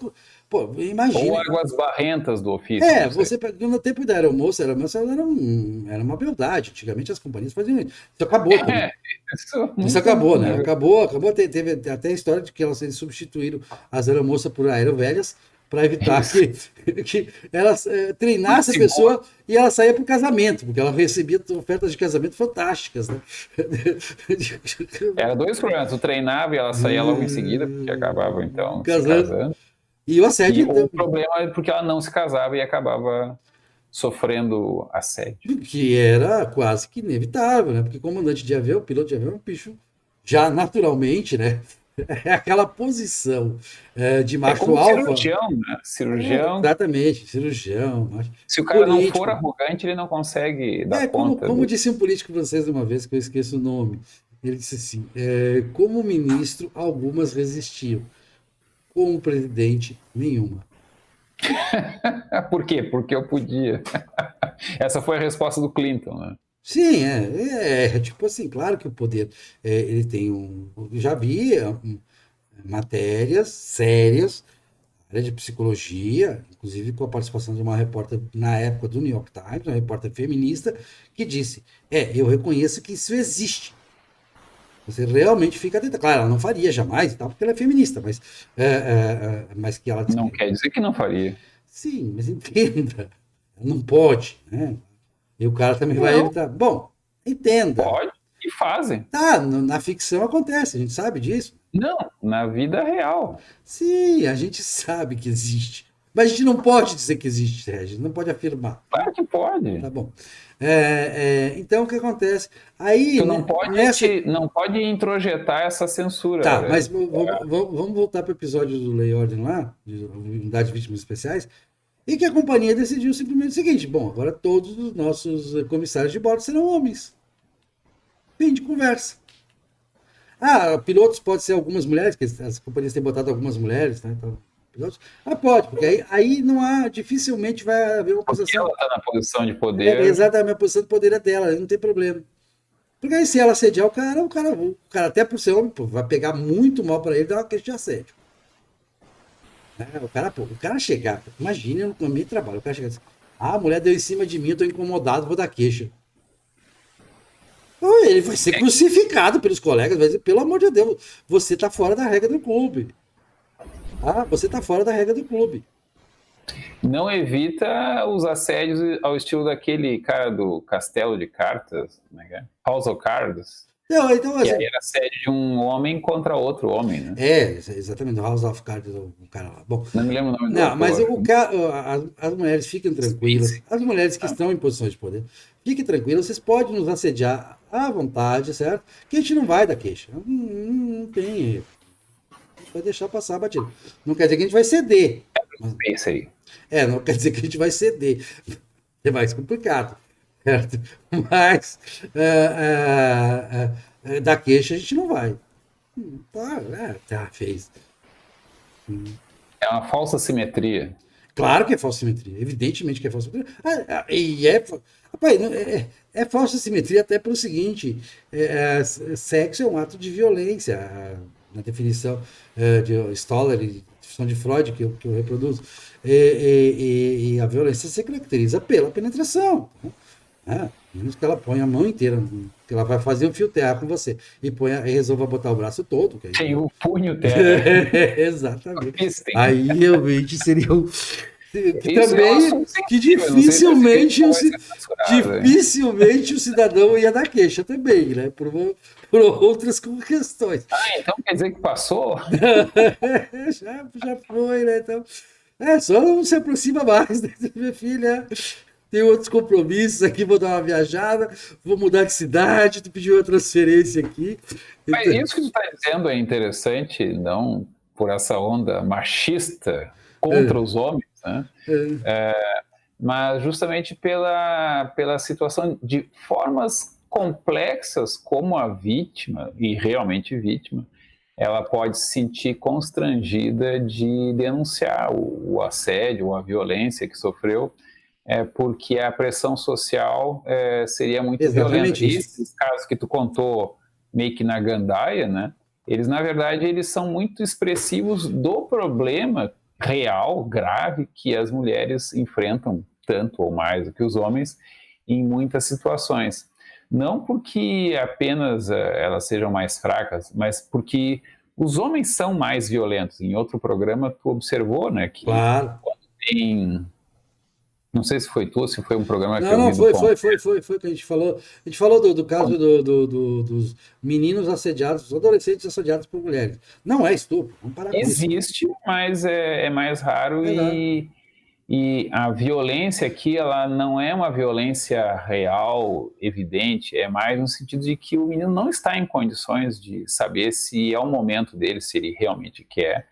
Pô, Ou imagina. águas barrentas do ofício, não sei. Você no tempo da aeromoça, era uma beldade. Antigamente as companhias faziam isso. Isso acabou também. Isso Isso muito, acabou, né? né? Acabou. Teve até a história de que eles substituíram as aeromoças por aerovelhas para evitar Isso. que elas Muito treinassem a seguro. pessoa e ela saía para o casamento, porque ela recebia ofertas de casamento fantásticas, né? Era dois problemas. Tu treinava e ela saía logo em seguida, porque acabava então se Casando. casando. E o E assédio, o então, problema é porque ela não se casava e acabava sofrendo assédio. que era quase que inevitável, né? Porque comandante de avião, piloto de avião é um bicho já naturalmente, né? É aquela posição de É macho como alfa. cirurgião, né? Cirurgião, Exatamente, cirurgião, se o cara não for político. arrogante, ele não consegue dar conta Como do. disse um político francês uma vez, que eu esqueço o nome, ele disse assim: como ministro, algumas resistiam, como presidente, nenhuma. Por quê? Porque eu podia. Essa foi a resposta do Clinton, né? Sim, tipo assim, claro que o poder, ele tem eu já vi matérias sérias, área de psicologia, inclusive com a participação de uma repórter na época do New York Times, uma repórter feminista, que disse: eu reconheço que isso existe. Você realmente fica atenta. Claro, ela não faria jamais, tal, porque ela é feminista, mas que ela. Não quer dizer que não faria. Sim, mas entenda, não pode, né? E o cara também vai Não, evitar. Bom, entenda. pode e fazem. Tá, na ficção acontece, a gente sabe disso. Não, na vida real. Sim, a gente sabe que existe. Mas a gente não pode dizer que existe, a gente não pode afirmar. Claro que pode. Tá bom. Então, o que acontece? Aí, Tu não pode, nessa. não pode introjetar essa censura, Tá, mas Aurélio. vamos voltar para o episódio do Lei e Ordem lá, de Unidade de Vítimas Especiais, e que a companhia decidiu simplesmente o seguinte: bom, agora todos os nossos comissários de bordo serão homens. Fim de conversa. Pilotos pode ser algumas mulheres, que as companhias têm botado algumas mulheres, né? Então, pilotos. Pode, porque aí não há, dificilmente vai haver uma Porque posição. ela está na posição de poder. Exatamente, a posição de poder é dela, não tem problema. Porque aí se ela assediar o cara até por ser homem, pô, vai pegar muito mal para ele, dar uma queixa de assédio. O cara chegar, imagina no ambiente de trabalho, o cara chegar assim: a mulher deu em cima de mim, eu tô incomodado, vou dar queixa. Ele vai ser crucificado pelos colegas, vai dizer: pelo amor de Deus, você tá fora da regra do clube. Você tá fora da regra do clube. Não evita os assédios ao estilo daquele cara do Castelo de Cartas, como é que é? House of Cards. Não, então, Que assim, aí era assédio de um homem contra outro homem, né? exatamente, o House of Cards, o cara lá. Bom, Não me lembro o nome do não, mas autor. as mulheres fiquem tranquilas, as mulheres que estão em posições de poder, fiquem tranquilas, vocês podem nos assediar à vontade, certo? Que a gente não vai dar queixa. Não tem erro. Vai deixar passar a batida. Não quer dizer que a gente vai ceder. É isso aí. Não quer dizer que a gente vai ceder. É mais complicado. Certo? Mas da queixa a gente não vai. Fez. É uma falsa simetria. Claro que é falsa simetria. Evidentemente que é falsa simetria. Rapaz, é falsa simetria até pelo seguinte: sexo é um ato de violência. Na definição de Stoller e definição de Freud que eu reproduzo. E a violência se caracteriza pela penetração. Menos que ela ponha a mão inteira, que ela vai fazer um fio terra com você e resolva botar o braço todo. Que Tem aí... o punho terra. Exatamente. Fisting. Aí realmente seria que Isso é um também assunto que sensível, eu não sei se esse vídeo vai ser censurado, hein? dificilmente o cidadão ia dar queixa também, né? Por outras questões. Então quer dizer que passou? Já foi, né? Então, só não se aproxima mais, né? Minha filha. Tem outros compromissos aqui, vou dar uma viajada, vou mudar de cidade, tu pediu uma transferência aqui. Mas Então, isso que tu está dizendo é interessante, não por essa onda machista é, contra os homens, né? é, Mas justamente pela situação de formas complexas como a vítima, e realmente vítima, ela pode se sentir constrangida de denunciar o assédio ou a violência que sofreu, porque a pressão social seria muito violenta. exatamente E isso. esses casos que tu contou meio que na gandaia, né? Eles, na verdade, eles são muito expressivos do problema real, grave, que as mulheres enfrentam tanto ou mais do que os homens em muitas situações. Não porque apenas elas sejam mais fracas, mas porque os homens são mais violentos. Em outro programa, tu observou, né, que Claro. tem... Não sei se foi tu, se foi um programa que Não, eu não, vi do foi, Pão. foi, foi, foi, foi que a gente falou. A gente falou do caso dos meninos assediados, dos adolescentes assediados por mulheres. Não é estupro, vamos parar com isso. Existe, mas é mais raro É lá. e a violência aqui, ela não é uma violência real, evidente, é mais no sentido de que o menino não está em condições de saber se é o momento dele, se ele realmente quer.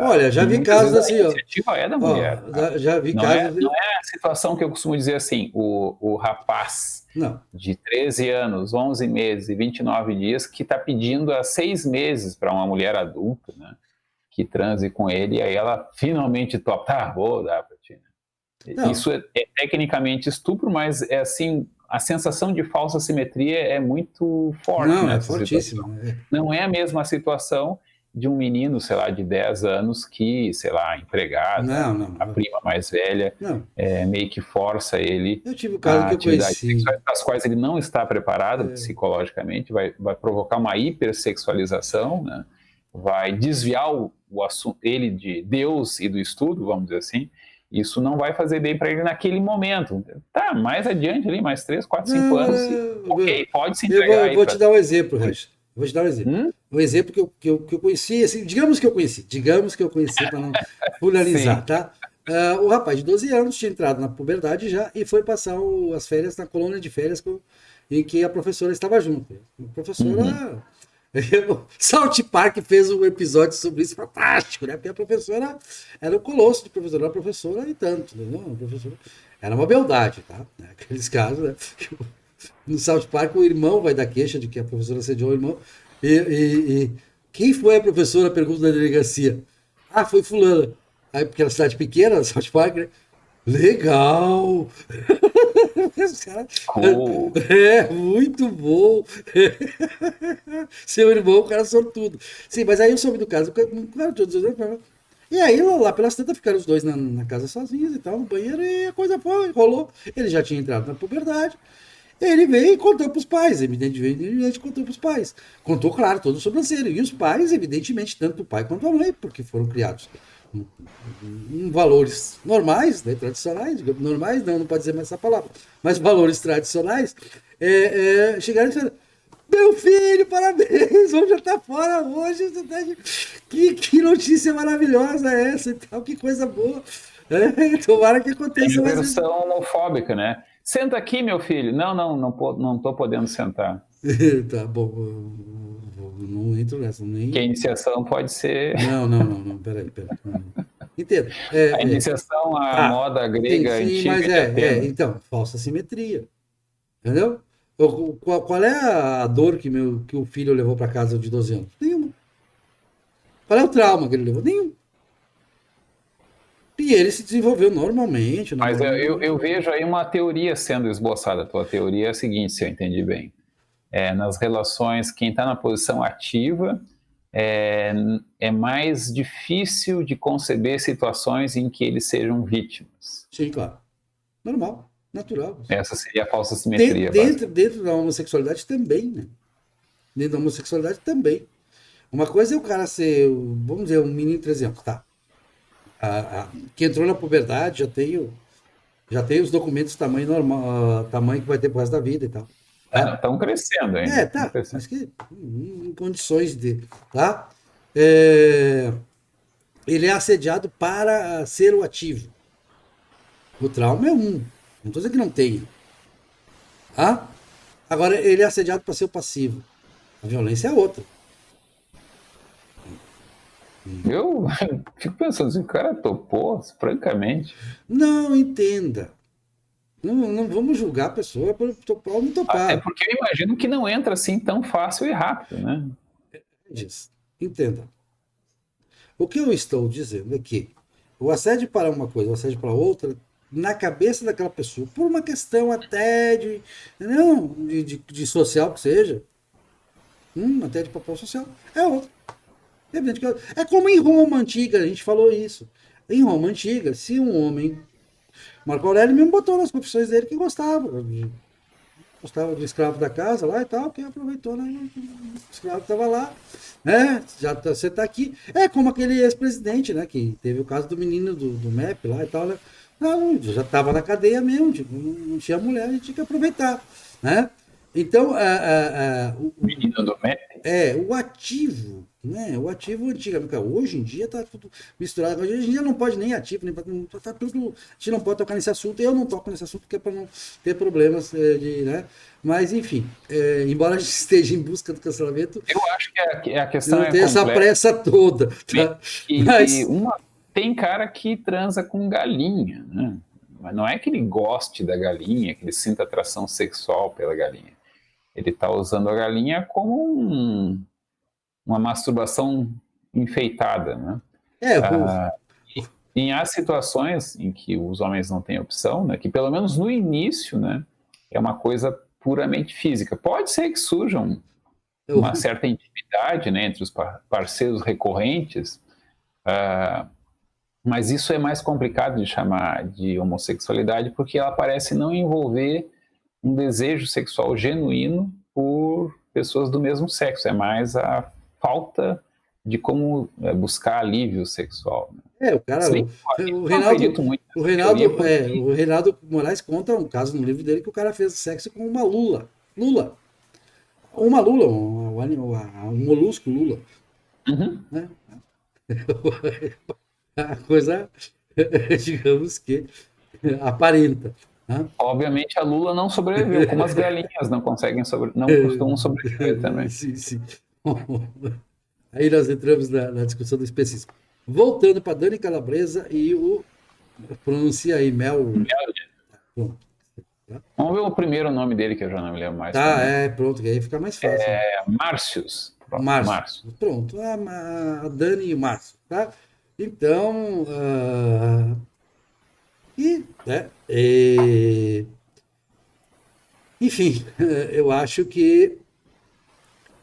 Olha, já E vi muitas casos vezes a assim, ó. iniciativa é da Ó, mulher. Tá? já vi Não é, casos. não é a situação que eu costumo dizer assim, o rapaz Não. de 13 anos, 11 meses e 29 dias que está pedindo há 6 meses para uma mulher adulta, né, que transe com ele, e aí ela finalmente topa, tá, vou dar para ti. Não. Isso é tecnicamente estupro, mas é assim, a sensação de falsa simetria é muito forte Não, é nessa situação. fortíssimo. Não é a mesma situação de um menino, sei lá, de 10 anos que, sei lá, a empregada, Não, não, a não. prima mais velha, Não. meio que força ele Eu tive o caso a que eu atividades conheci. sexuais para as quais ele não está preparado psicologicamente, vai provocar uma hipersexualização, né? Vai desviar o assunto, ele de Deus e do estudo, vamos dizer assim. Isso não vai fazer bem para ele naquele momento. Tá, mais adiante ali, mais 3, 4, 5 Não, anos, ok, pode se entregar eu aí vou te para... dar um exemplo, Regis. Vou te dar um exemplo. Hum? Um exemplo que eu conheci, assim, digamos que eu conheci para não Sim. pluralizar, tá? O rapaz de 12 anos tinha entrado na puberdade já e foi passar as férias na colônia de férias em que a professora estava junto. A Uhum. professora. South Park fez um episódio sobre isso fantástico, né? Porque a professora era o colosso de professora, era professora e tanto, entendeu? A professora era uma beldade, tá? Aqueles casos, né? No South Park, o irmão vai dar queixa de que a professora assediou o irmão. E quem foi a professora? Pergunta da delegacia. Ah, foi fulana. Aí, porque era cidade pequena, South Park, né? Legal! Os caras... Cool. Muito bom! Seu irmão, o cara sortudo. Sim, mas aí eu soube do caso. E aí, lá pelas tantas, ficaram os dois na casa sozinhos e tal, no banheiro, e a coisa foi, rolou. Ele já tinha entrado na puberdade. Ele veio e contou para os pais, evidentemente contou para os pais. Contou, claro, todo o sobrancelho. E os pais, evidentemente, tanto o pai quanto a mãe, porque foram criados em valores normais, né, tradicionais, digamos, normais, não pode dizer mais essa palavra, mas valores tradicionais, chegaram e falaram, meu filho, parabéns, vamos já tá fora hoje, você tá que notícia maravilhosa é essa e tal, que coisa boa. Tomara que Tem aconteça a mais vezes. versão homofóbica, né? Senta aqui, meu filho. Não tô podendo sentar. Tá bom, não entro nessa, Que a nem. iniciação pode ser Não, peraí. Não. Entendo. a iniciação à Tá, moda sim, grega sim, antiga mas de Atenas. então, falsa simetria, entendeu? Qual é a dor que o filho levou para casa de 12 anos? Nenhuma. Qual é o trauma que ele levou? Nenhum. E ele se desenvolveu normalmente, Mas eu normalmente. vejo aí uma teoria sendo esboçada. A tua teoria é a seguinte, se eu entendi bem. Nas relações, quem está na posição ativa é, é mais difícil de conceber situações em que eles sejam vítimas. Sim, claro. Normal. Natural. Essa seria a falsa simetria, Dentro da homossexualidade também, né? Dentro da homossexualidade também. Uma coisa é o cara ser, vamos dizer, um menino, por exemplo, tá? Que entrou na puberdade, já tem os documentos tamanho normal, tamanho que vai ter pro resto da vida e tal. Tá? Estão crescendo ainda. Estão Tá. crescendo. Mas que em condições de. Tá? É, ele é assediado para ser o ativo. O trauma é um. Não estou dizendo que não tenha. Tá? Agora, ele é assediado para ser o passivo. A violência é outra. Eu fico pensando, se o cara topou, francamente. Não entenda. Não vamos julgar a pessoa por topar ou não Até topar. porque eu imagino que não entra assim tão fácil e rápido, né? Entenda. O que eu estou dizendo é que o assédio para uma coisa, o assédio para outra, na cabeça daquela pessoa, por uma questão até não, de social que seja, até de papel social, é outra. É evidente que é como em Roma antiga, a gente falou isso. Em Roma antiga, se um homem. Marco Aurélio mesmo botou nas confissões dele que gostava do escravo da casa lá e tal, que aproveitou, né? O escravo estava lá, né? Você está aqui. É como aquele ex-presidente, né? Que teve o caso do menino do MEP lá e tal, né? Não, já estava na cadeia mesmo, tipo, não tinha mulher, a gente tinha que aproveitar, né? Então, O menino do MEP. o ativo, né? O ativo antigamente, hoje em dia tá tudo misturado. Hoje em dia não pode nem ativo, nem tá tudo. A gente não pode tocar nesse assunto. Eu não toco nesse assunto porque é para não ter problemas né? Mas enfim, embora a gente esteja em busca do cancelamento, Eu acho que a questão não é tem essa complexa. pressa toda, tá? E tem cara que transa com galinha, né? Mas não é que ele goste da galinha, que ele sinta atração sexual pela galinha. Ele está usando a galinha como uma masturbação enfeitada, né? É, E há situações em que os homens não têm opção, né? Que pelo menos no início, né? É uma coisa puramente física. Pode ser que surjam uma certa intimidade, né, entre os parceiros recorrentes, mas isso é mais complicado de chamar de homossexualidade porque ela parece não envolver um desejo sexual genuíno por pessoas do mesmo sexo, é mais a falta de como buscar alívio sexual. o cara, Se bem que o eu não Reinaldo, acredito muito o nessa teoria Reinaldo, porque o Reinaldo Moraes conta um caso no livro dele que o cara fez sexo com uma lula. Uma lula, um molusco lula. Uhum. Né? A coisa, digamos que, aparenta. Né? Obviamente a Lula não sobreviveu, como as galinhas não conseguem não costumam sobreviver também. Sim, sim. Aí nós entramos na discussão do especismo. Voltando para Dani Calabresa e o. Pronuncia aí, Mel. Pronto. Vamos ver o primeiro nome dele, que eu já não me lembro mais Tá, também. pronto, que aí fica mais fácil. Márcios. Márcio. Pronto, a Dani e o Márcio, tá? Então. Né, enfim, eu acho que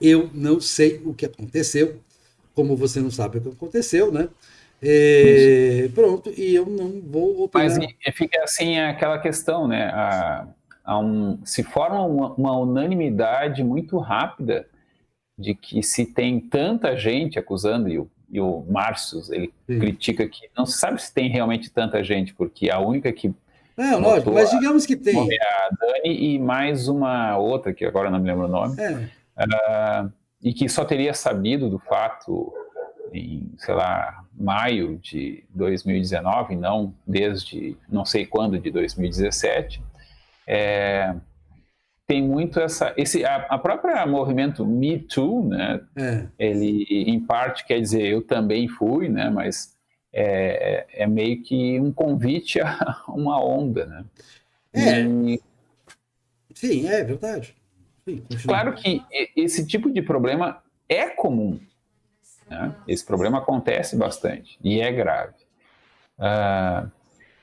eu não sei o que aconteceu, como você não sabe o que aconteceu, né? Pronto, e eu não vou Mas opinar. fica assim aquela questão, né? Se forma uma unanimidade muito rápida de que se tem tanta gente acusando, e o Márcio, ele Sim. critica que não se sabe se tem realmente tanta gente, porque a única que Não, lógico, mas digamos que tem. é a Dani e mais uma outra, que agora não me lembro o nome, e que só teria sabido do fato em, sei lá, maio de 2019, não desde não sei quando de 2017, tem muito a própria movimento Me Too, né? Ele em parte quer dizer eu também fui, né? Mas é meio que um convite a uma onda, né? Sim, é verdade. Sim, claro que esse tipo de problema é comum, né? Esse problema acontece bastante e é grave.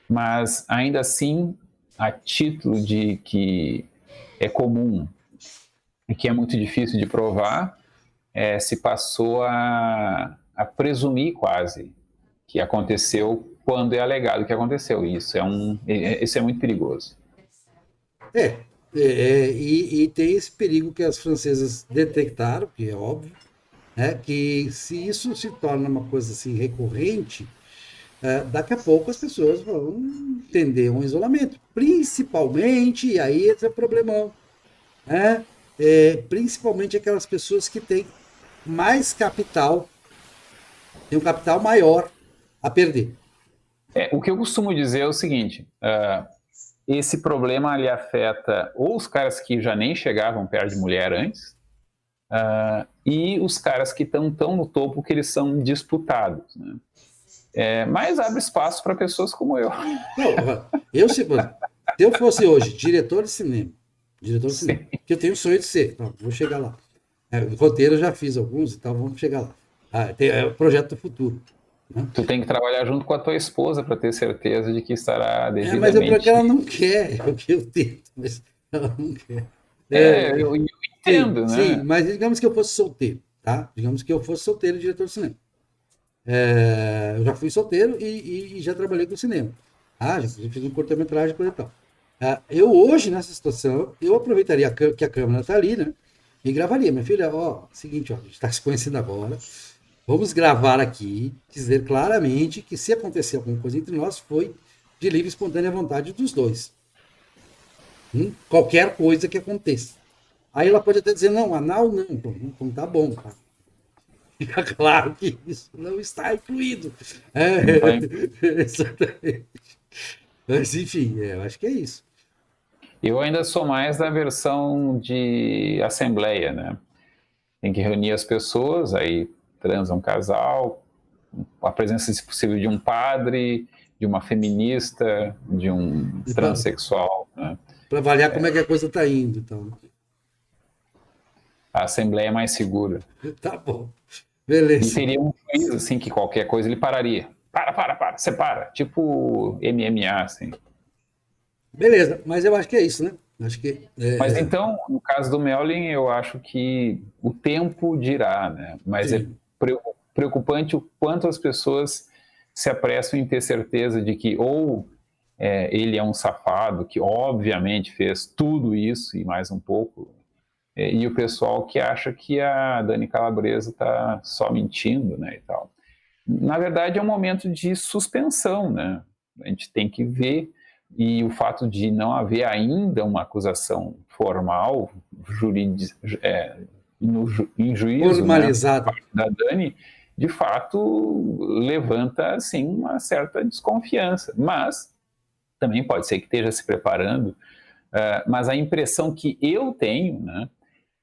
Mas ainda assim, a título de que é comum e que é muito difícil de provar, se passou a presumir quase que aconteceu quando é alegado que aconteceu. E isso é muito perigoso. É, e tem esse perigo que as francesas detectaram, que é óbvio, né, que se isso se torna uma coisa assim recorrente, daqui a pouco as pessoas vão entender um isolamento, principalmente, e aí esse é o problemão, né? Principalmente aquelas pessoas que têm mais capital, têm um capital maior a perder. O que eu costumo dizer é o seguinte: esse problema ele afeta ou os caras que já nem chegavam perto de mulher antes, e os caras que estão tão no topo que eles são disputados, né? Mas abre espaço para pessoas como eu. Não, se eu fosse hoje diretor de cinema, Sim. que eu tenho o sonho de ser, não, vou chegar lá. O roteiro eu já fiz alguns, então vamos chegar lá. É o projeto do futuro. Né? Tu tem que trabalhar junto com a tua esposa para ter certeza de que estará Mas é porque devidamente. ela não quer, é o que eu tento, mas ela não quer. Eu Sim, entendo, sim, né? mas digamos que eu fosse solteiro, tá? Digamos que eu fosse solteiro e diretor de cinema. Eu já fui solteiro e já trabalhei com cinema. Já fiz um curta-metragem por e tal. Eu hoje, nessa situação, eu aproveitaria que a câmera está ali, né? E gravaria. Minha filha, ó, seguinte, ó, a gente está se conhecendo agora. Vamos gravar aqui, dizer claramente que se acontecer alguma coisa entre nós, foi de livre e espontânea vontade dos dois. Qualquer coisa que aconteça. Aí ela pode até dizer, não, anal não. Então tá bom, tá? Fica claro que isso não está incluído. Não tá. Exatamente. Mas enfim, eu acho que é isso. Eu ainda sou mais da versão de assembleia, né? Tem que reunir as pessoas, aí transa um casal, a presença, se possível, de um padre, de uma feminista, de um transexual, né? Para avaliar como é que a coisa está indo. Então. A assembleia é mais segura. Tá bom. E Beleza. teria um juiz, assim, que qualquer coisa ele pararia. Para, separa. Tipo MMA, assim. Beleza, mas eu acho que é isso, né? Acho que. Mas então, no caso do Melvin, eu acho que o tempo dirá, né? Mas é Sim. preocupante o quanto as pessoas se apressam em ter certeza de que ou ele é um safado que obviamente fez tudo isso e mais um pouco, e o pessoal que acha que a Dani Calabresa está só mentindo, né, e tal. Na verdade, é um momento de suspensão, né? A gente tem que ver, e o fato de não haver ainda uma acusação formal em juízo, né, Formalizado. da Dani, de fato levanta assim uma certa desconfiança. Mas também pode ser que esteja se preparando. Mas a impressão que eu tenho, né,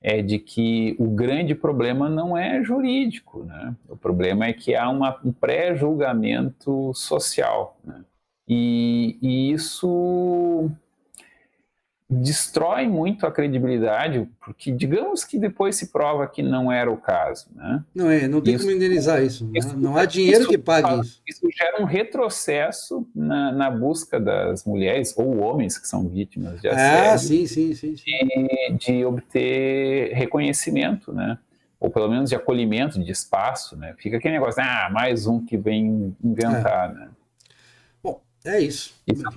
é de que o grande problema não é jurídico, né? O problema é que há um pré-julgamento social, né? E isso destrói muito a credibilidade, porque digamos que depois se prova que não era o caso, né? Não tem como Isso, indenizar isso. isso, Não há dinheiro isso, que pague isso. isso gera um retrocesso na busca das mulheres ou homens que são vítimas de assédio Sim, sim, sim, sim. de obter reconhecimento, né? Ou pelo menos de acolhimento, de espaço, né? Fica aquele negócio, mais um que vem É. inventar, né? Bom, é isso. Isso é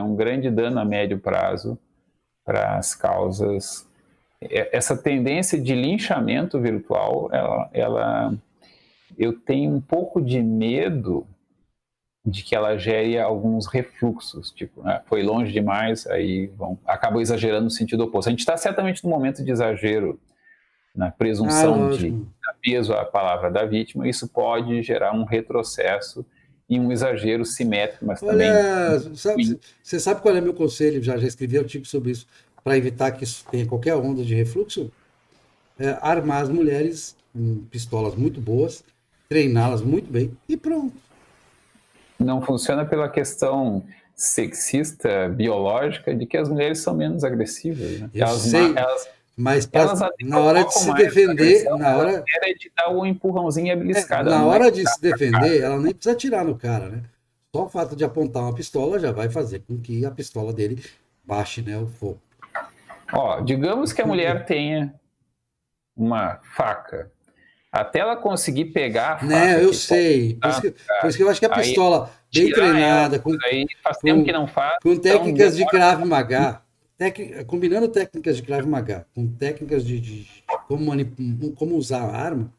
um grande dano a médio prazo para as causas. Essa tendência de linchamento virtual, eu tenho um pouco de medo de que ela gere alguns refluxos, tipo, foi longe demais, aí acabam exagerando no sentido oposto. A gente está certamente no momento de exagero na presunção de Lógico. peso à palavra da vítima, isso pode gerar um retrocesso e um exagero simétrico, mas também Olha, ruim. você sabe qual é meu conselho? Já escrevi artigo sobre isso, para evitar que isso tenha qualquer onda de refluxo? Armar as mulheres com pistolas muito boas, treiná-las muito bem e pronto. Não funciona pela questão sexista, biológica, de que as mulheres são menos agressivas. Né? Eu sei, mas Elas até na hora de provocam se mais a defender, agressão, ela é de dar o empurrãozinho e a beliscada, ela na não é hora de de dar se a defender, facada. ela nem precisa atirar no cara, né? Só o fato de apontar uma pistola já vai fazer com que a pistola dele baixe, né, o fogo. Digamos que a mulher tenha uma faca. até ela conseguir pegar a Né, faca eu que pode sei. dar no Por cara, isso que eu acho que a aí pistola bem tirar ela, treinada, aí faz tempo que com, não faz, com então técnicas de demora. Krav Maga, combinando técnicas de Krav Maga com técnicas de como, como usar a arma,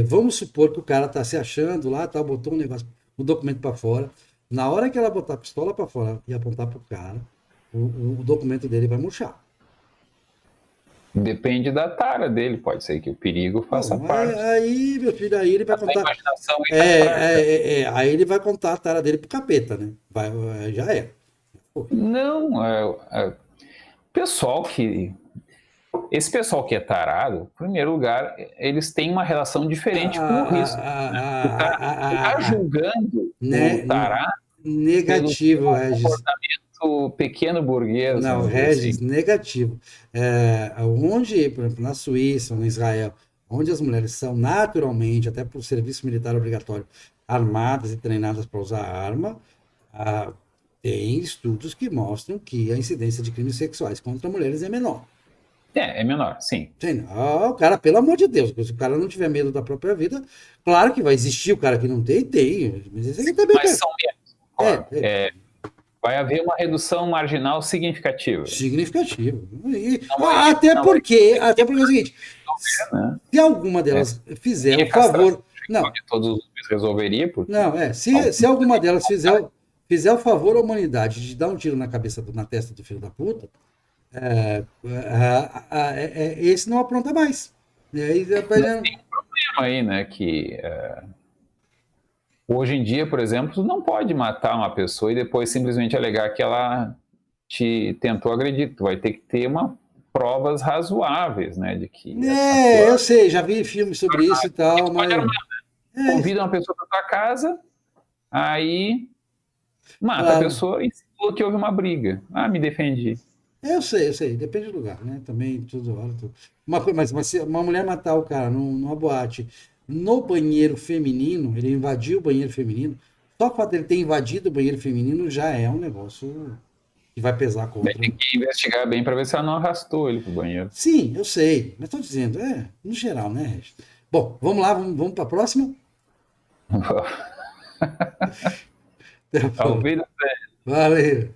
vamos supor que o cara tá se achando lá, tá, botou um negócio, um documento para fora. Na hora que ela botar a pistola para fora e apontar pro cara, o documento dele vai murchar. Depende da tara dele, pode ser que o perigo faça Bom, parte. aí, meu filho, aí ele vai A sua contar. imaginação aí tá fraca. Aí ele vai contar a tara dele pro capeta, né? Já é. Pô, Não, pessoal que esse pessoal que é tarado, em primeiro lugar, eles têm uma relação a, diferente com o risco. O cara não está a, a, a, julgando o né? tarado pelo Negativo, seu Regis. comportamento pequeno burguês, Não, vamos dizer assim. Regis, negativo. Onde, por exemplo, na Suíça ou no Israel, onde as mulheres são naturalmente, até por serviço militar obrigatório, armadas e treinadas para usar arma, ah, tem estudos que mostram que a incidência de crimes sexuais contra mulheres é menor. É menor, sim. Sim, o cara, pelo amor de Deus, se o cara não tiver medo da própria vida, claro que vai existir o cara que não tem, tem. Mas esse aqui também Mas são menos, concordo. é Vai haver uma redução marginal significativa. significativo. Não vai, não vai Até porque é o seguinte, resolver, né? se alguma delas fizer E o a castração favor. Não, de todos os homens resolveria, porque não, se alguma delas fizer o favor à humanidade de dar um tiro na cabeça, na testa do filho da puta, esse não apronta mais. E aí, aí, né, que hoje em dia, por exemplo, tu não pode matar uma pessoa e depois simplesmente alegar que ela te tentou agredir. Tu vai ter que ter provas razoáveis, né, de que a tua eu sei, já vi filmes sobre isso e tal, pode mas. armar. Convida uma pessoa para tua casa, aí mata a Claro. pessoa e falou que houve uma briga. Ah, me defendi. Eu sei, depende do lugar, né? Também, tudo, hora, tudo. Mas se uma mulher matar o cara numa boate, no banheiro feminino, ele invadiu o banheiro feminino, só o fato dele ter invadido o banheiro feminino já é um negócio que vai pesar Daí contra. tem que investigar bem para ver se ela não arrastou ele pro banheiro. Sim, eu sei, mas estou dizendo, no geral, né, Regis? Bom, vamos lá, vamos para a próxima? Tá bom. Talvez Valeu.